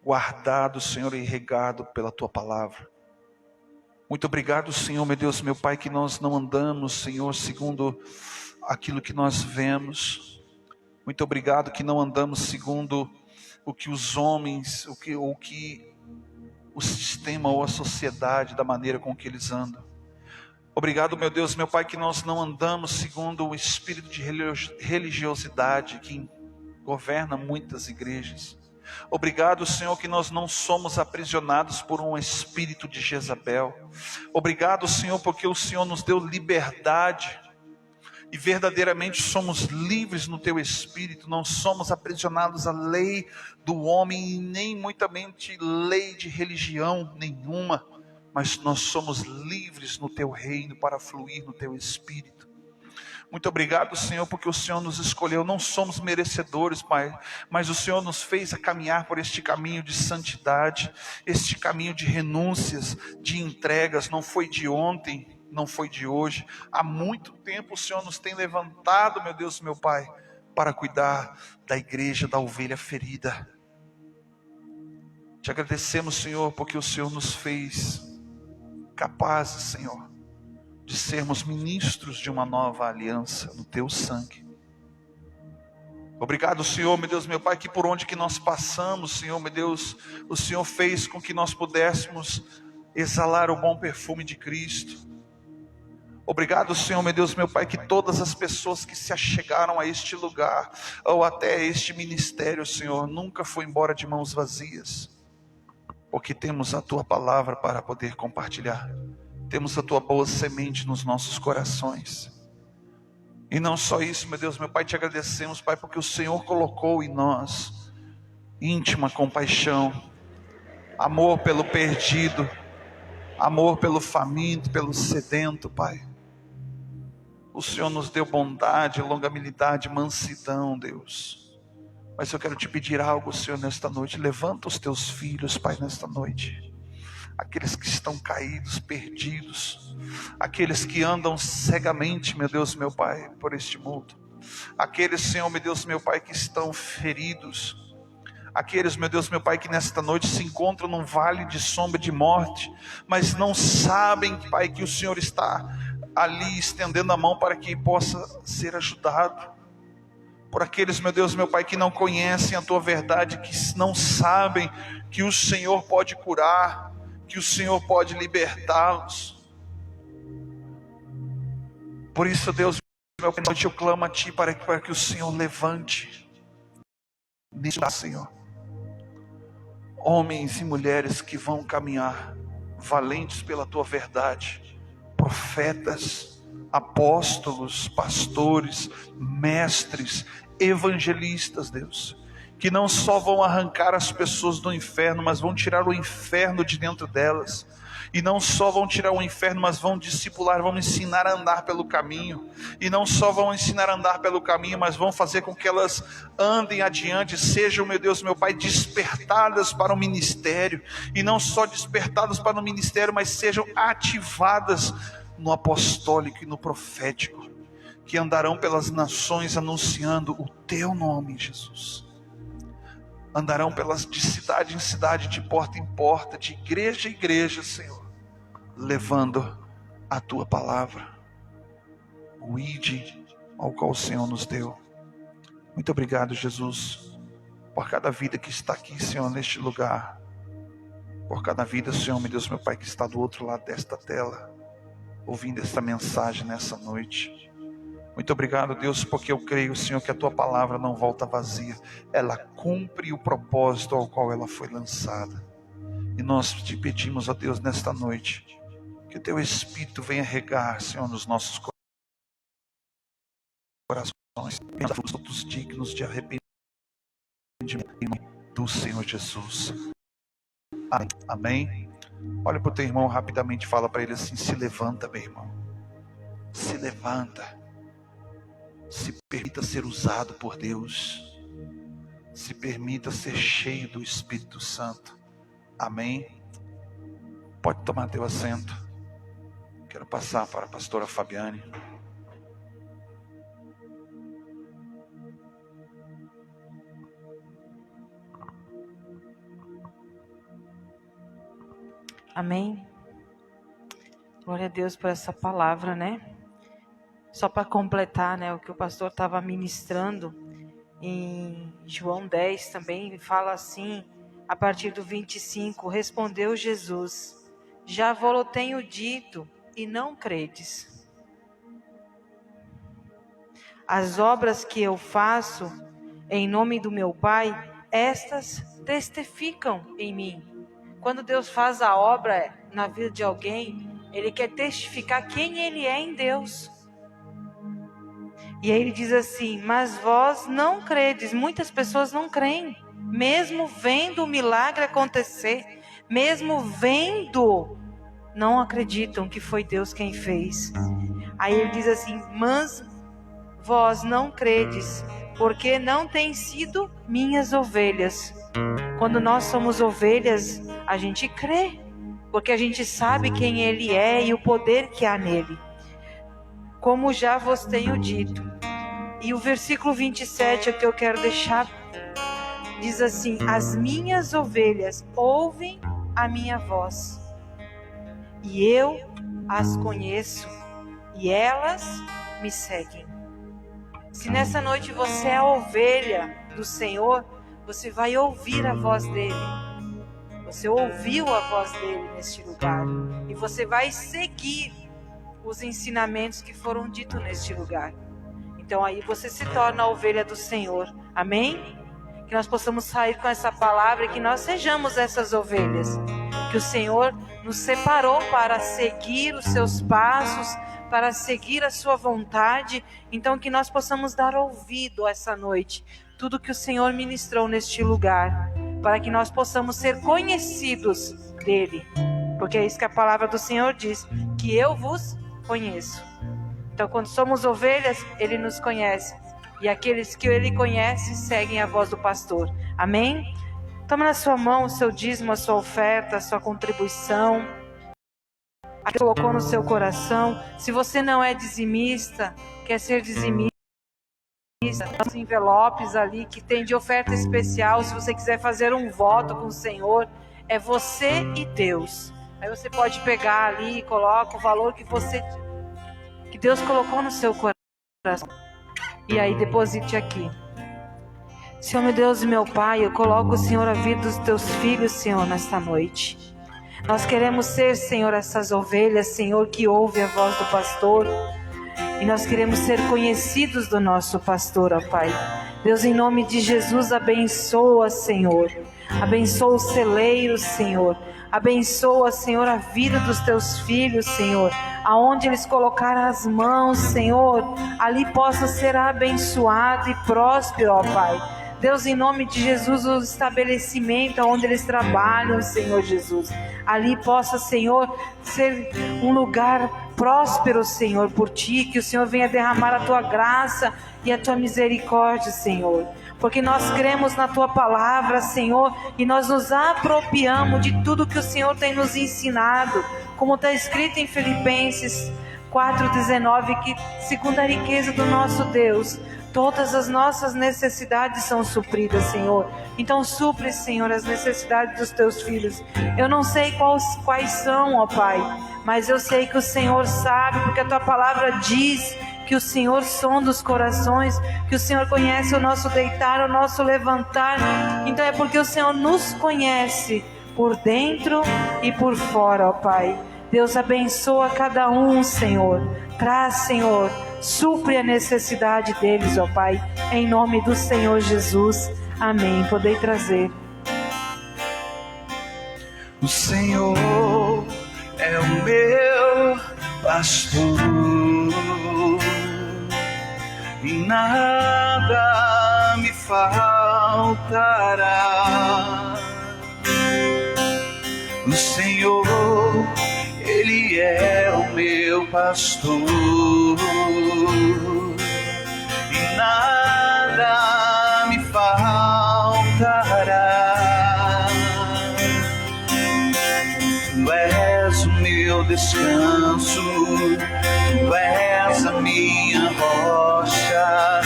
guardado, Senhor, e regado pela Tua palavra. Muito obrigado, Senhor, meu Deus, meu Pai, que nós não andamos, Senhor, segundo aquilo que nós vemos. Muito obrigado que não andamos segundo o que os homens, o que o sistema ou a sociedade, da maneira com que eles andam. Obrigado, meu Deus, meu Pai, que nós não andamos segundo o espírito de religiosidade que governa muitas igrejas. Obrigado, Senhor, que nós não somos aprisionados por um espírito de Jezabel. Obrigado, Senhor, porque o Senhor nos deu liberdade e verdadeiramente somos livres no Teu Espírito. Não somos aprisionados à lei do homem e nem muitamente lei de religião nenhuma, mas nós somos livres no Teu reino para fluir no Teu Espírito. Muito obrigado, Senhor, porque o Senhor nos escolheu. Não somos merecedores, Pai, mas o Senhor nos fez a caminhar por este caminho de santidade, este caminho de renúncias, de entregas. Não foi de ontem, não foi de hoje. Há muito tempo o Senhor nos tem levantado, meu Deus, meu Pai, para cuidar da igreja, da ovelha ferida, Te agradecemos, Senhor, porque o Senhor nos fez capazes, Senhor, de sermos ministros de uma nova aliança no Teu sangue. Obrigado, Senhor, meu Deus, meu Pai, que por onde que nós passamos, Senhor, meu Deus, o Senhor fez com que nós pudéssemos exalar o bom perfume de Cristo. Obrigado, Senhor, meu Deus, meu Pai, que todas as pessoas que se achegaram a este lugar, ou até a este ministério, Senhor, nunca foi embora de mãos vazias, porque temos a Tua palavra para poder compartilhar, temos a Tua boa semente nos nossos corações. E não só isso, meu Deus, meu Pai, te agradecemos, Pai, porque o Senhor colocou em nós íntima compaixão, amor pelo perdido, amor pelo faminto, pelo sedento, Pai. O Senhor nos deu bondade, longanimidade, mansidão, Deus. Mas eu quero te pedir algo, Senhor, nesta noite. Levanta os teus filhos, Pai, nesta noite. Aqueles que estão caídos, perdidos, aqueles que andam cegamente, meu Deus, meu Pai, por este mundo, aqueles, Senhor, meu Deus, meu Pai, que estão feridos, aqueles, meu Deus, meu Pai, que nesta noite se encontram num vale de sombra de morte, mas não sabem, Pai, que o Senhor está ali estendendo a mão para que possa ser ajudado. Por aqueles, meu Deus, meu Pai, que não conhecem a Tua verdade, que não sabem que o Senhor pode curar, que o Senhor pode libertá-los. Por isso, Deus, meu Pai, eu clamo a Ti para que o Senhor levante neste lugar, Senhor, homens e mulheres que vão caminhar valentes pela Tua verdade, profetas, apóstolos, pastores, mestres, evangelistas, Deus, que não só vão arrancar as pessoas do inferno, mas vão tirar o inferno de dentro delas. E não só vão tirar o inferno, mas vão discipular, vão ensinar a andar pelo caminho. E não só vão ensinar a andar pelo caminho, mas vão fazer com que elas andem adiante, sejam, meu Deus, meu Pai, despertadas para o ministério. E não só despertadas para o ministério, mas sejam ativadas no apostólico e no profético, que andarão pelas nações anunciando o Teu nome, Jesus. Andarão de cidade em cidade, de porta em porta, de igreja em igreja, Senhor, levando a Tua palavra, o ide ao qual o Senhor nos deu. Muito obrigado, Jesus, por cada vida que está aqui, Senhor, neste lugar, por cada vida, Senhor, meu Deus, meu Pai, que está do outro lado desta tela, ouvindo esta mensagem nessa noite. Muito obrigado, Deus, porque eu creio, Senhor, que a Tua palavra não volta vazia. Ela cumpre o propósito ao qual ela foi lançada. E nós te pedimos, ó Deus, nesta noite, que o Teu Espírito venha regar, Senhor, nos nossos corações, todos dignos de arrependimento do Senhor Jesus. Amém. Amém. Olha para o teu irmão rapidamente e fala para ele assim: se levanta, meu irmão. Se levanta. Se permita ser usado por Deus. Se permita ser cheio do Espírito Santo. Amém? Pode tomar teu assento. Quero passar para a pastora Fabiane. Amém? Glória a Deus por essa palavra, né? Só para completar, né, o que o pastor estava ministrando, em João 10 também fala assim, a partir do 25, respondeu Jesus: já vos tenho dito e não credes. As obras que eu faço em nome do meu Pai, estas testificam em mim. Quando Deus faz a obra na vida de alguém, Ele quer testificar quem Ele é em Deus. E aí ele diz assim: mas vós não credes. Muitas pessoas não creem, mesmo vendo o milagre acontecer, mesmo vendo, não acreditam que foi Deus quem fez. Aí ele diz assim: mas vós não credes, porque não têm sido minhas ovelhas. Quando nós somos ovelhas, a gente crê, porque a gente sabe quem Ele é e o poder que há nele. Como já vos tenho dito. E o versículo 27 é que eu quero deixar diz assim: as minhas ovelhas ouvem a minha voz, e eu as conheço, e elas me seguem. Se nessa noite você é a ovelha do Senhor, você vai ouvir a voz dele. Você ouviu a voz dele neste lugar, e você vai seguir os ensinamentos que foram ditos neste lugar. Então aí você se torna a ovelha do Senhor. Amém? Que nós possamos sair com essa palavra e que nós sejamos essas ovelhas. Que o Senhor nos separou para seguir os seus passos, para seguir a sua vontade. Então que nós possamos dar ouvido essa noite, tudo que o Senhor ministrou neste lugar, para que nós possamos ser conhecidos dele. Porque é isso que a palavra do Senhor diz, que eu vos conheço. Então quando somos ovelhas, ele nos conhece. E aqueles que ele conhece seguem a voz do pastor. Amém? Toma na sua mão o seu dízimo, a sua oferta, a sua contribuição. A que colocou no seu coração. Se você não é dizimista, quer ser dizimista, os envelopes ali que tem de oferta especial. Se você quiser fazer um voto com o Senhor, é você e Deus. Aí você pode pegar ali e coloca o valor que Deus colocou no seu coração. E aí deposite aqui. Senhor, meu Deus e meu Pai, eu coloco, Senhor, a vida dos teus filhos, Senhor, nesta noite. Nós queremos ser, Senhor, essas ovelhas, Senhor, que ouve a voz do pastor. E nós queremos ser conhecidos do nosso pastor, ó Pai. Deus, em nome de Jesus, abençoa, Senhor. Abençoa os celeiros, Senhor. Abençoa, Senhor, a vida dos teus filhos, Senhor. Aonde eles colocaram as mãos, Senhor, ali possa ser abençoado e próspero, ó Pai. Deus, em nome de Jesus, o estabelecimento onde eles trabalham, Senhor Jesus, ali possa, Senhor, ser um lugar próspero, Senhor, por Ti, que o Senhor venha derramar a Tua graça e a Tua misericórdia, Senhor, porque nós cremos na Tua palavra, Senhor, e nós nos apropriamos de tudo que o Senhor tem nos ensinado, como está escrito em Filipenses 4,19, que segundo a riqueza do nosso Deus, todas as nossas necessidades são supridas, Senhor. Então supre, Senhor, as necessidades dos teus filhos. Eu não sei quais são, ó Pai, mas eu sei que o Senhor sabe, porque a Tua palavra diz que o Senhor sonda os corações, que o Senhor conhece o nosso deitar, o nosso levantar. Então é porque o Senhor nos conhece por dentro e por fora, ó Pai. Deus, abençoa cada um, Senhor. Traz, Senhor, supre a necessidade deles, ó Pai, em nome do Senhor Jesus. Amém. Podei trazer. O Senhor é o meu pastor, e nada me faltará. O Senhor, Ele é o meu pastor, e nada me faltará. Tu és o meu descanso, Tu és a minha rocha,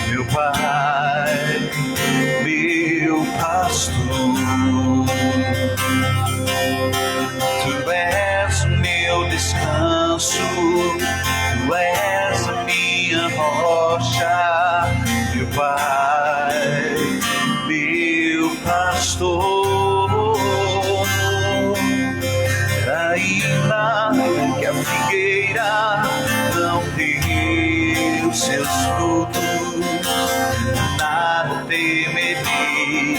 meu Pai, meu pastor. Tu és o meu descanso, Tu és a minha rocha, meu Pai, meu pastor. Ainda que a figueira não dê os seus frutos, nada temerei,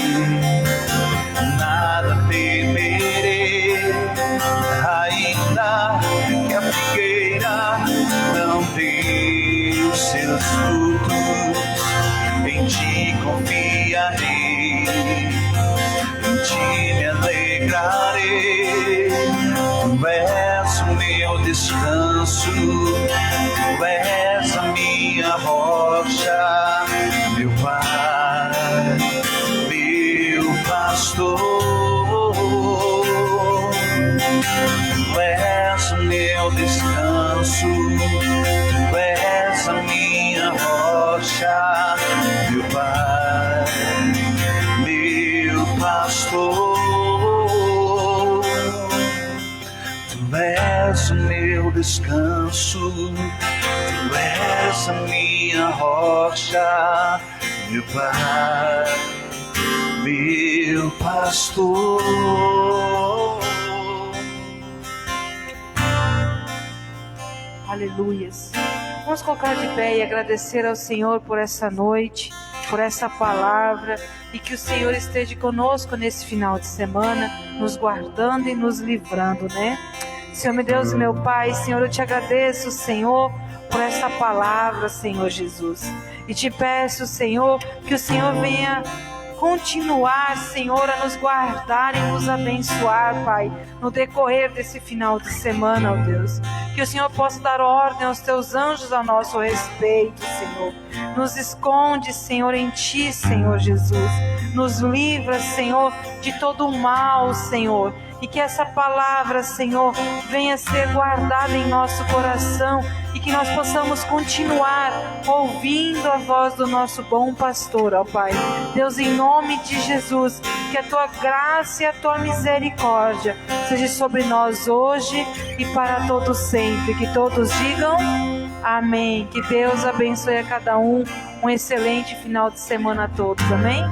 nada temerei. Ainda que a figueira não dê os seus frutos, em Ti confiarei, em Ti me alegrarei. Tu és o meu descanso, Tu és a minha rocha, meu Pai, meu pastor. Tu és o meu descanso, Tu és a minha rocha, meu Pai, meu descanso, tu és a minha rocha, meu Pai, meu pastor. Aleluias. Vamos colocar de pé e agradecer ao Senhor por essa noite, por essa palavra, e que o Senhor esteja conosco nesse final de semana, nos guardando e nos livrando, né? Senhor, meu Deus e meu Pai, Senhor, eu te agradeço, Senhor, por essa palavra, Senhor Jesus. E te peço, Senhor, que o Senhor venha continuar, Senhor, a nos guardar e nos abençoar, Pai, no decorrer desse final de semana, ó Deus. Que o Senhor possa dar ordem aos teus anjos a nosso respeito, Senhor. Nos esconde, Senhor, em Ti, Senhor Jesus. Nos livra, Senhor, de todo o mal, Senhor. E que essa palavra, Senhor, venha ser guardada em nosso coração e que nós possamos continuar ouvindo a voz do nosso bom pastor, ó Pai. Deus, em nome de Jesus, que a Tua graça e a Tua misericórdia seja sobre nós hoje e para todos sempre. Que todos digam amém. Que Deus abençoe a cada um. Um excelente final de semana a todos. Amém?